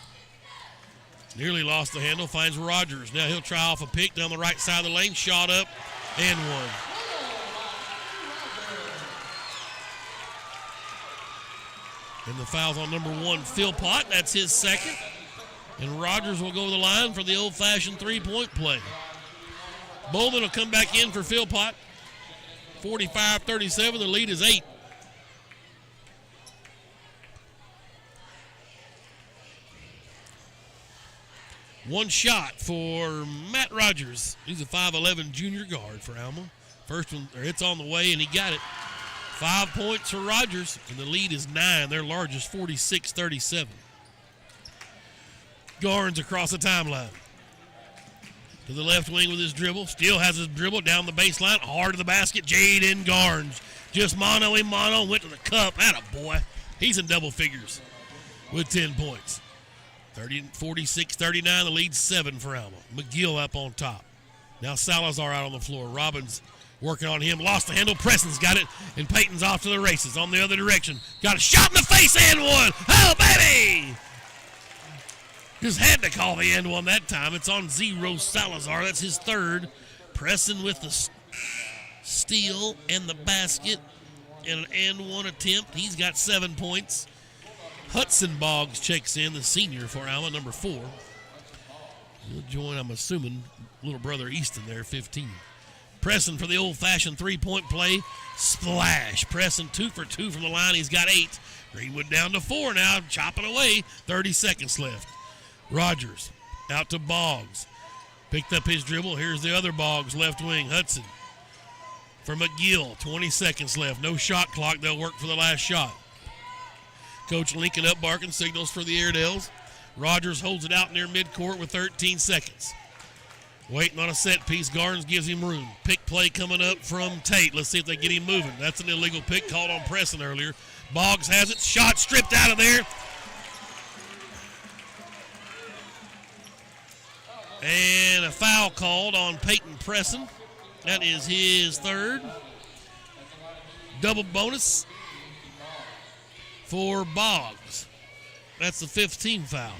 Nearly lost the handle. Finds Rogers. Now he'll try off a pick down the right side of the lane. Shot up and one. And the foul's on number 1, Philpott. That's his second. And Rogers will go to the line for the old-fashioned three-point play. Bowman will come back in for Philpott. 45-37. The lead is 8. One shot for Matt Rogers. He's a 5'11 junior guard for Alma. First one, it's on the way, and he got it. 5 points for Rogers, and the lead is 9. Their largest, 46-37. Garnes across the timeline. To the left wing with his dribble. Still has his dribble down the baseline. Hard to the basket. Jaden Garnes. Just mono. Went to the cup. Attaboy. He's in double figures with 10 points. 46-39. The lead 7 for Alma. McGill up on top. Now Salazar out on the floor. Robbins working on him. Lost the handle. Preston's got it. And Peyton's off to the races. On the other direction. Got a shot in the face and one. Oh, baby! Just had to call the end one that time. It's on 0 Salazar. That's his third. Preston with the steal and the basket and an and one attempt. He's got 7 points. Hudson Boggs checks in, the senior for Alma, number 4. He'll join, I'm assuming, little brother Easton there, 15. Preston for the old-fashioned three-point play. Splash. Preston 2 for 2 from the line. He's got 8. Greenwood down to 4 now, chopping away. 30 seconds left. Rogers out to Boggs. Picked up his dribble. Here's the other Boggs, left wing, Hudson. For McGill, 20 seconds left. No shot clock. They'll work for the last shot. Coach linking up, barking signals for the Airedales. Rogers holds it out near midcourt with 13 seconds. Waiting on a set piece. Garnes gives him room. Pick play coming up from Tate. Let's see if they get him moving. That's an illegal pick called on Preston earlier. Boggs has it. Shot stripped out of there. And a foul called on Peyton Preston. That is his third. Double bonus for Boggs. That's the 15th foul.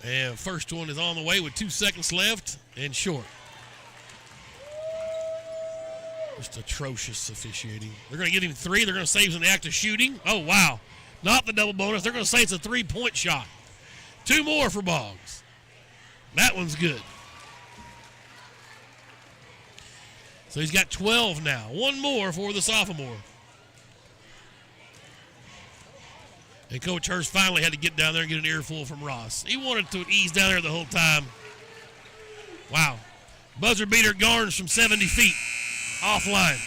And first one is on the way with 2 seconds left and short. Just atrocious officiating. They're going to give him 3. They're going to say he's in the act of shooting. Oh, wow. Not the double bonus. They're going to say it's a 3-point shot. 2 more for Boggs. That one's good. So he's got 12 now. 1 more for the sophomore. And Coach Hurst finally had to get down there and get an earful from Ross. He wanted to ease down there the whole time. Wow. Buzzer beater Garnes from 70 feet. Offline.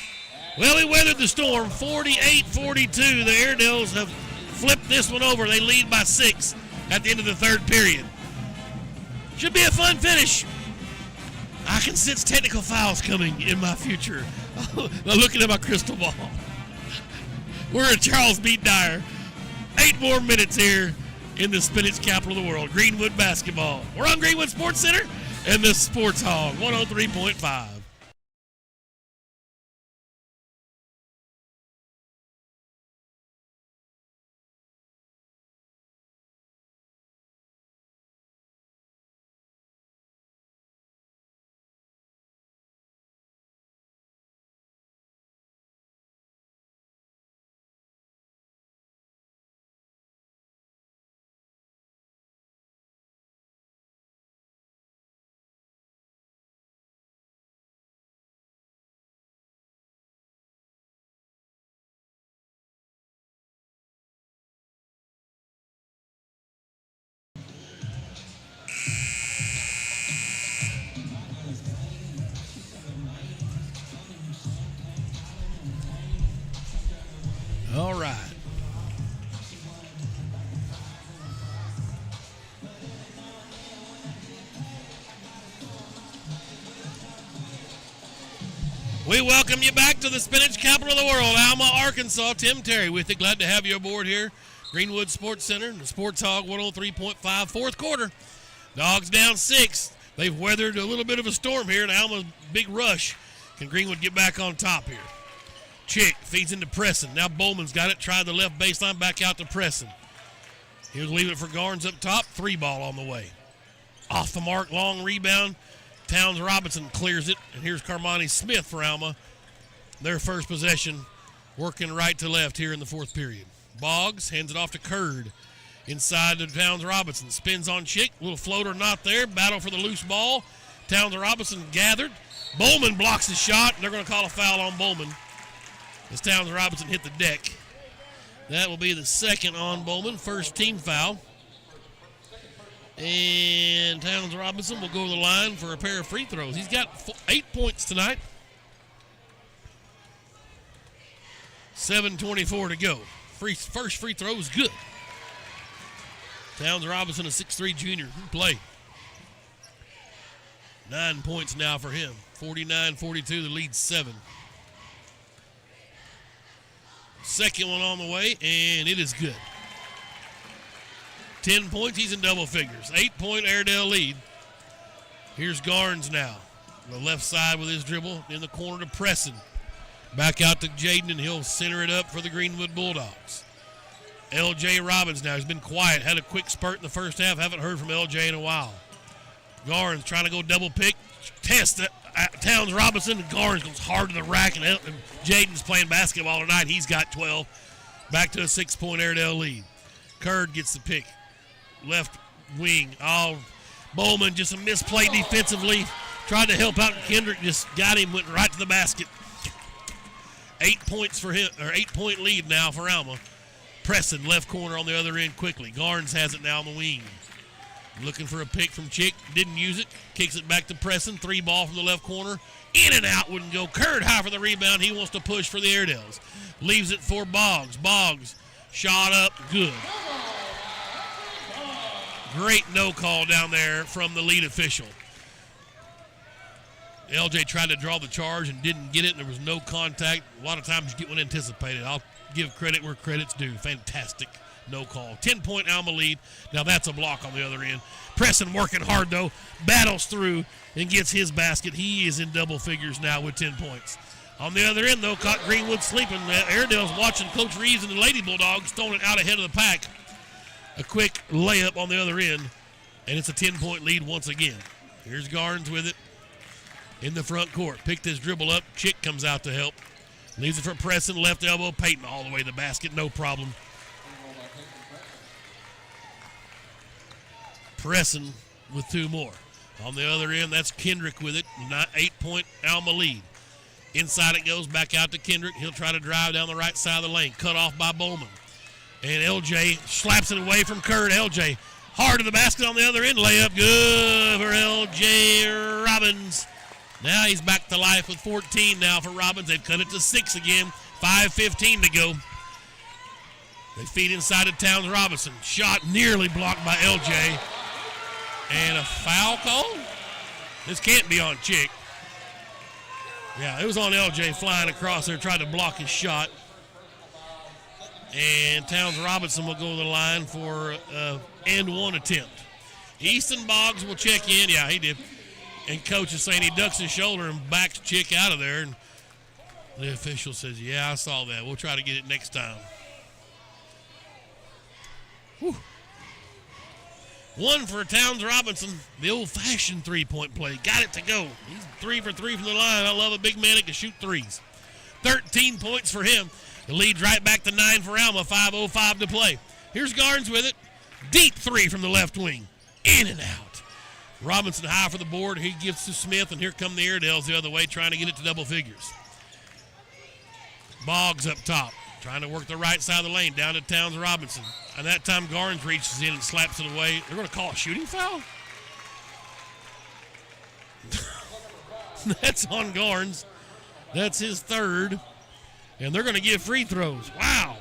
Well, he weathered the storm. 48-42. The Airedales have flipped this one over. They lead by 6 at the end of the third period. Should be a fun finish. I can sense technical fouls coming in my future. I'm looking at my crystal ball. We're at Charles B. Dyer. 8 more minutes here. in the spinach capital of the world, Greenwood basketball. We're on Greenwood Sports Center and the Sports Hog, 103.5. All right. We welcome you back to the spinach capital of the world, Alma, Arkansas. Tim Terry with you. Glad to have you aboard here. Greenwood Sports Center, the Sports Hog, 103.5, fourth quarter. Dogs down 6. They've weathered a little bit of a storm here, and Alma's big rush. Can Greenwood get back on top here? Chick feeds into Preston. Now Bowman's got it. Tried the left baseline, back out to Preston. He'll leave it for Garnes up top. 3-ball on the way. Off the mark, long rebound. Towns Robinson clears it. And here's Carmani Smith for Alma. Their first possession, working right to left here in the fourth period. Boggs hands it off to Curd. Inside to Towns Robinson. Spins on Chick. Little floater not there. Battle for the loose ball. Towns Robinson gathered. Bowman blocks the shot. And they're going to call a foul on Bowman as Towns Robinson hit the deck. That will be the second on Bowman. First team foul. And Towns Robinson will go to the line for a pair of free throws. He's got 8 points tonight. 7:24 to go. First free throw is good. Towns Robinson, a 6'3 junior. Play. 9 points now for him. 49-42, the lead's 7. Second one on the way, and it is good. 10 points, he's in double figures. 8-point Airedale lead. Here's Garnes now. The left side with his dribble in the corner to Preston. Back out to Jaden, and he'll center it up for the Greenwood Bulldogs. L.J. Robbins now. He's been quiet. Had a quick spurt in the first half. Haven't heard from L.J. in a while. Garnes trying to go double pick. Test it. Towns Robinson. Garnes goes hard to the rack, and Jaden's playing basketball tonight. He's got 12. Back to a 6-point Airedale lead. Curd gets the pick. Left wing. Bowman just a misplay defensively. Tried to help out Kendrick. Just got him. Went right to the basket. 8 points for him, or 8-point lead now for Alma. Preston left corner on the other end quickly. Garnes has it now on the wing. Looking for a pick from Chick. Didn't use it. Kicks it back to Preston. 3-ball from the left corner. In and out wouldn't go. Curd high for the rebound. He wants to push for the Airedales. Leaves it for Boggs. Boggs shot up. Good. Great no call down there from the lead official. LJ tried to draw the charge and didn't get it, and there was no contact. A lot of times you get one anticipated. I'll give credit where credit's due. Fantastic no call. 10-point Alma lead. Now that's a block on the other end. Preston working hard, though. Battles through and gets his basket. He is in double figures now with 10 points. On the other end, though, caught Greenwood sleeping. Airedale's watching Coach Reeves and the Lady Bulldogs throwing it out ahead of the pack. A quick layup on the other end, and it's a 10-point lead once again. Here's Garnes with it in the front court. Picked his dribble up. Chick comes out to help. Leaves it for Preston. Left elbow. Peyton all the way to the basket. No problem. Preston with 2 more. On the other end, that's Kendrick with it. 8-point Alma lead. Inside it goes. Back out to Kendrick. He'll try to drive down the right side of the lane. Cut off by Bowman. And LJ slaps it away from Curd. LJ hard to the basket on the other end. Layup good for LJ Robbins. Now he's back to life with 14 now for Robbins. They've cut it to 6 again. 5:15 to go. They feed inside to Towns Robinson. Shot nearly blocked by LJ. And a foul call? This can't be on Chick. Yeah, it was on LJ flying across there, trying to block his shot. And Towns Robinson will go to the line for and one attempt. Easton Boggs will check in. Yeah, he did. And coach is saying he ducks his shoulder and backs Chick out of there. And the official says, yeah, I saw that. We'll try to get it next time. Whew. One for Towns Robinson, the old-fashioned three-point play. Got it to go. He's 3 for 3 from the line. I love a big man that can shoot threes. 13 points for him. The lead right back to 9 for Alma. 5:05 to play. Here's Garnes with it. Deep three from the left wing. In and out. Robinson high for the board. He gives to Smith, and here come the Airedales the other way, trying to get it to double figures. Boggs up top, trying to work the right side of the lane, down to Towns Robinson. And that time Garnes reaches in and slaps it away. They're going to call a shooting foul? That's on Garnes. That's his third. And they're going to give free throws. Wow.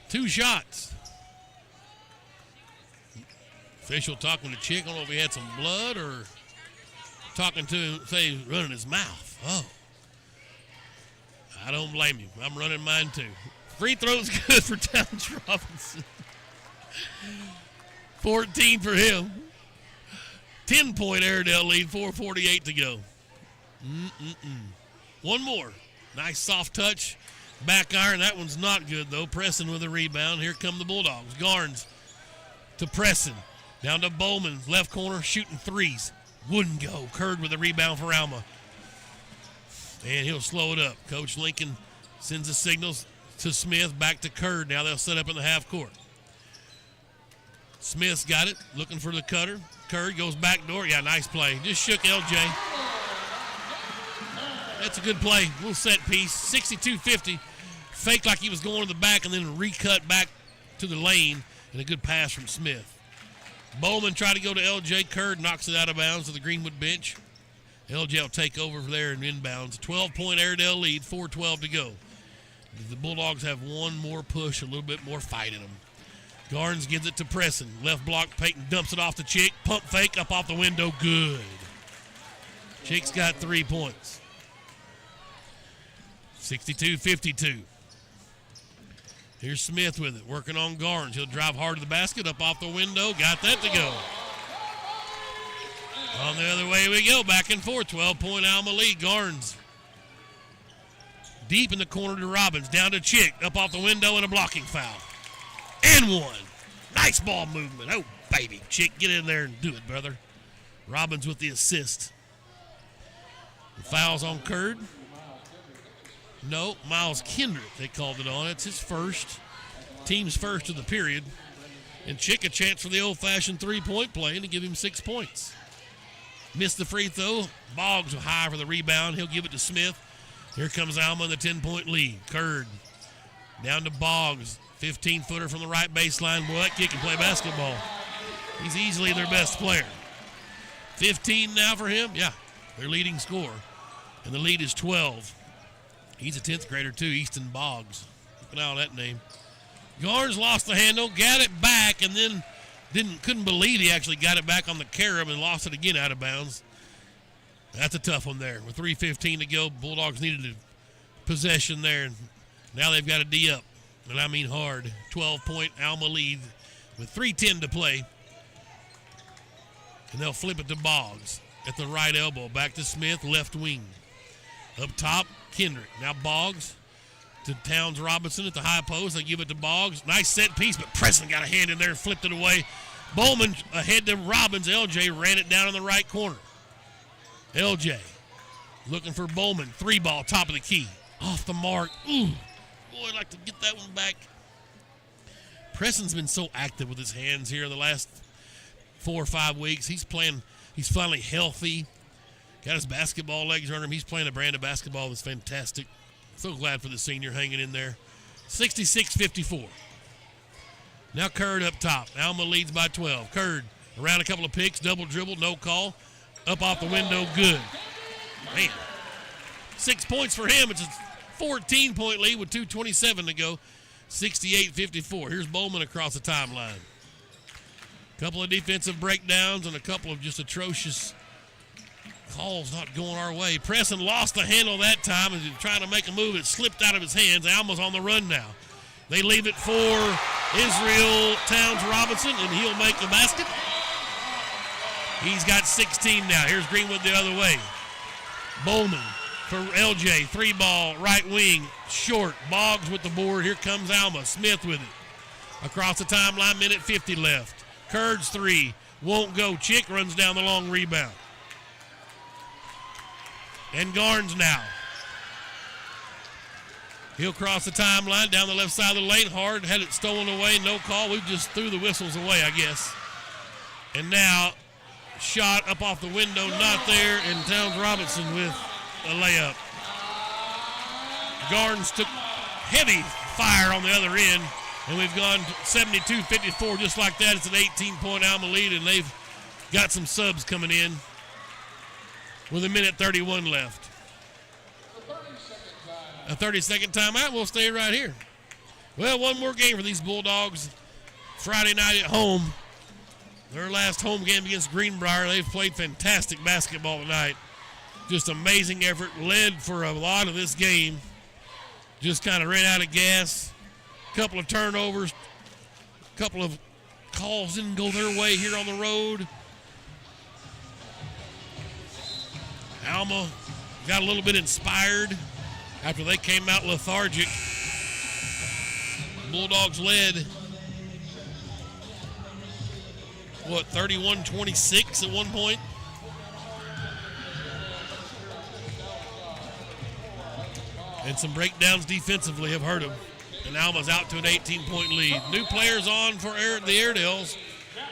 2 shots. Official talking to Chick. I don't know if he had some blood or talking to him, say he's running his mouth. Oh. I don't blame you. I'm running mine too. Free throw's good for Towns Robinson. 14 for him. 10-point Airedale lead, 4:48 to go. One more. Nice soft touch. Back iron. That one's not good, though. Preston with a rebound. Here come the Bulldogs. Garnes to Preston. Down to Bowman. Left corner, shooting threes. Wouldn't go. Curd with a rebound for Alma. And he'll slow it up. Coach Lincoln sends the signals to Smith. Back to Curd. Now they'll set up in the half court. Smith's got it. Looking for the cutter. Curd goes back door. Yeah, nice play. Just shook LJ. That's a good play. Little set piece. 62-50. Faked like he was going to the back and then recut back to the lane. And a good pass from Smith. Bowman tried to go to LJ. Curd knocks it out of bounds to the Greenwood bench. LJ will take over there and inbounds. 12-point Airedale lead, 4:12 to go. The Bulldogs have one more push, a little bit more fight in them. Garnes gives it to Preston. Left block, Peyton dumps it off the Chick. Pump fake up off the window, good. Chick's got 3 points. 62-52. Here's Smith with it, working on Garnes. He'll drive hard to the basket, up off the window. Got that to go. On the other way we go, back and forth. 12-point Alma lead. Garnes deep in the corner to Robbins. Down to Chick, up off the window, and a blocking foul. And one. Nice ball movement. Oh, baby. Chick, get in there and do it, brother. Robbins with the assist. The foul's on Curd. No, Miles Kendrick, they called it on. It's his first, team's first of the period. And Chick a chance for the old-fashioned three-point play and to give him 6 points. Missed the free throw. Boggs high for the rebound. He'll give it to Smith. Here comes Alma in the 10-point lead. Curd down to Boggs. 15-footer from the right baseline. Boy, that kid can play basketball. He's easily their best player. 15 now for him. Yeah, their leading scorer. And the lead is 12. He's a 10th grader, too, Easton Boggs. Looking out that name. Garnes lost the handle, got it back, and then couldn't believe he actually got it back on the carob and lost it again out of bounds. That's a tough one there. With 3:15 to go, Bulldogs needed a possession there. And now they've got a D up, and I mean hard. 12-point Alma lead with 3:10 to play. And they'll flip it to Boggs at the right elbow. Back to Smith, left wing. Up top, Kendrick. Now Boggs to Towns Robinson at the high post. They give it to Boggs. Nice set piece, but Preston got a hand in there and flipped it away. Bowman ahead to Robbins. LJ ran it down in the right corner. LJ looking for Bowman. 3-ball, top of the key. Off the mark. Ooh. Boy, I'd like to get that one back. Preston's been so active with his hands here the last 4 or 5 weeks. He's playing. He's finally healthy. Got his basketball legs under him. He's playing a brand of basketball that's fantastic. So glad for the senior hanging in there. 66-54. Now Curd up top. Alma leads by 12. Curd around a couple of picks, double dribble, no call. Up off the window, good. Man. 6 points for him. It's a 14-point lead with 2:27 to go. 68-54. Here's Bowman across the timeline. Couple of defensive breakdowns and a couple of just atrocious Call's not going our way. Preston lost the handle that time and trying to make a move. It slipped out of his hands. Alma's on the run now. They leave it for Israel Towns Robinson, and he'll make the basket. He's got 16 now. Here's Greenwood the other way. Bowman for LJ. 3-ball, right wing, short. Boggs with the board. Here comes Alma. Smith with it. Across the timeline, minute 50 left. Curd's 3. Won't go. Chick runs down the long rebound. And Garnes now. He'll cross the timeline down the left side of the lane. Hard had it stolen away. No call. We just threw the whistles away, I guess. And now, shot up off the window, not there. And Towns Robinson with a layup. Garnes took heavy fire on the other end. And we've gone 72-54 just like that. It's an 18-point Alma lead, and they've got some subs coming in with a minute 31 left. A 30-second timeout. We'll stay right here. Well, one more game for these Bulldogs. Friday night at home. Their last home game against Greenbrier. They've played fantastic basketball tonight. Just amazing effort. Led for a lot of this game. Just kind of ran out of gas. Couple of turnovers, couple of calls didn't go their way here on the road. Alma got a little bit inspired after they came out lethargic. Bulldogs led, 31-26 at one point? And some breakdowns defensively have hurt them. And Alma's out to an 18-point lead. New players on for the Airedales.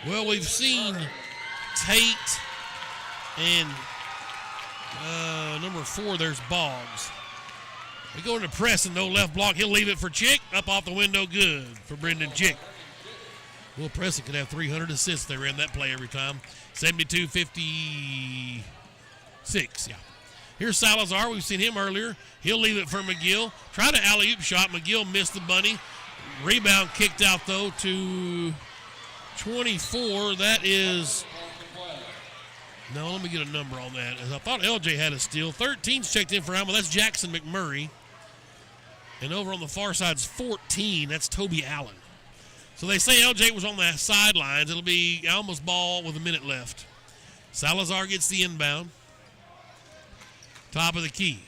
Well, we've seen Tate and number 4, there's Boggs. We go into Preston, no left block. He'll leave it for Chick. Up off the window, good for Brendan Chick. Well, Preston could have 300 assists. They ran that play every time. 72-56, yeah. Here's Salazar. We've seen him earlier. He'll leave it for McGill. Try to alley-oop shot. McGill missed the bunny. Rebound kicked out, though, to 24. That is... No, let me get a number on that. I thought LJ had a steal. 13's checked in for Alma. That's Jackson McMurray. And over on the far side's 14. That's Toby Allen. So they say LJ was on the sidelines. It'll be Alma's ball with a minute left. Salazar gets the inbound. Top of the key.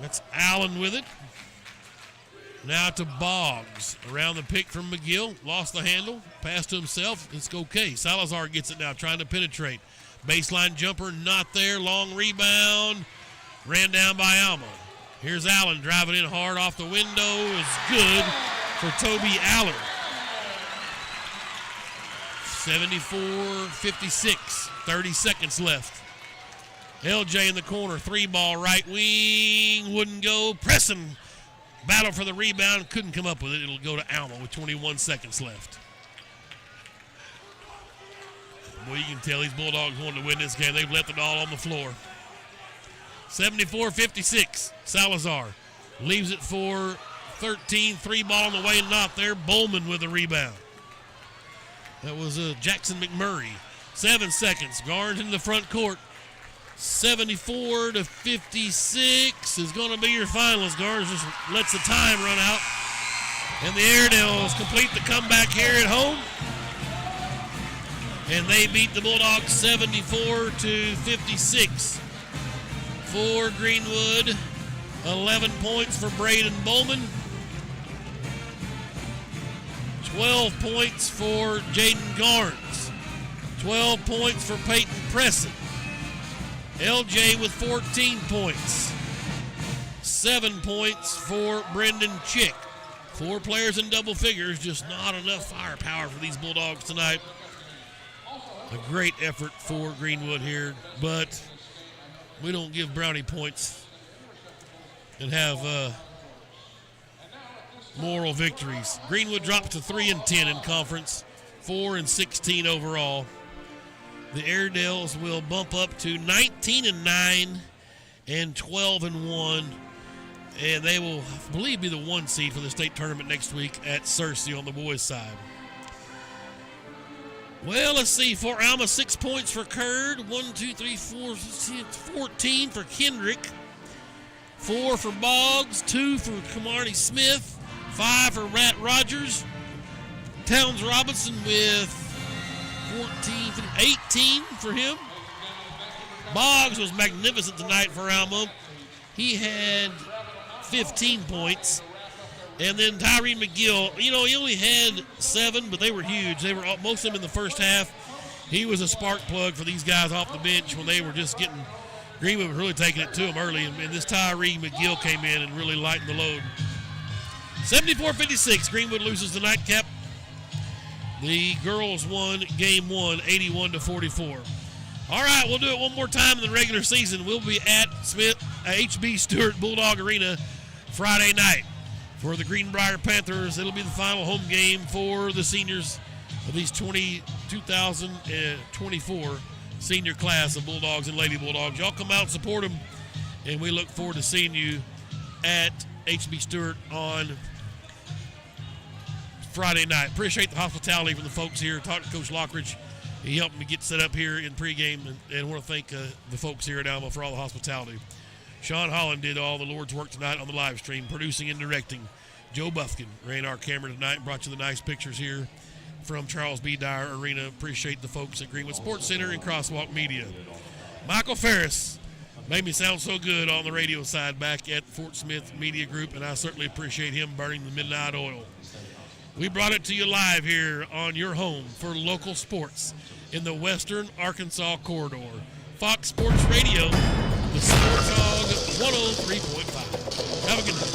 That's Allen with it. Now to Boggs. Around the pick from McGill. Lost the handle. Pass to himself. It's okay. Salazar gets it now, trying to penetrate. Baseline jumper, not there. Long rebound. Ran down by Alma. Here's Allen driving in hard off the window. Is good for Toby Allen. 74-56. 30 seconds left. LJ in the corner, 3-ball right wing, wouldn't go. Preston battle for the rebound, couldn't come up with it. It'll go to Alma with 21 seconds left. Well, you can tell these Bulldogs wanted to win this game. They've left it all on the floor. 74-56, Salazar leaves it for 13, 3-ball on the way, not there. Bowman with the rebound. That was Jackson McMurray. 7 seconds, Garnes in the front court. 74-56 is going to be your finals. Garnes just lets the time run out. And the Airedales complete the comeback here at home. And they beat the Bulldogs 74-56. For Greenwood, 11 points for Braden Bowman. 12 points for Jaden Garnes. 12 points for Peyton Preston. LJ with 14 points. 7 points for Brendan Chick. 4 players in double figures, just not enough firepower for these Bulldogs tonight. A great effort for Greenwood here, but we don't give Brownie points and have moral victories. Greenwood drops to 3-10 in conference, 4-16 overall. The Airedales will bump up to 19-9 and 12-1, and they will, I believe, be the 1 seed for the state tournament next week at Searcy on the boys' side. Well, let's see. For Alma, 6 points for Curd. 1, 2, 3, 4, 14 for Kendrick. 4 for Boggs. 2 for Camardi Smith. 5 for Rat Rogers. Towns Robinson with 14, 18 for him. Boggs was magnificent tonight for Alma. He had 15 points. And then Tyree McGill, he only had 7, but they were huge. They were most of them in the first half. He was a spark plug for these guys off the bench when they were just getting, Greenwood was really taking it to them early, and this Tyree McGill came in and really lightened the load. 74-56, Greenwood loses the nightcap. The girls won game 1, 81-44. All right, we'll do it one more time in the regular season. We'll be at HB Stewart Bulldog Arena Friday night. For the Greenbrier Panthers, it'll be the final home game for the seniors of these 2024 senior class of Bulldogs and Lady Bulldogs. Y'all come out and support them, and we look forward to seeing you at HB Stewart on Friday night. Appreciate the hospitality from the folks here. Talked to Coach Lockridge. He helped me get set up here in pregame, and want to thank the folks here at Alma for all the hospitality. Sean Holland did all the Lord's work tonight on the live stream, producing and directing. Joe Buffkin ran our camera tonight and brought you the nice pictures here from Charles B. Dyer Arena. Appreciate the folks at Greenwood Sports Center and Crosswalk Media. Michael Ferris made me sound so good on the radio side back at Fort Smith Media Group, and I certainly appreciate him burning the midnight oil. We brought it to you live here on your home for local sports in the Western Arkansas corridor. Fox Sports Radio, the Sports Hog 103.5. Have a good night.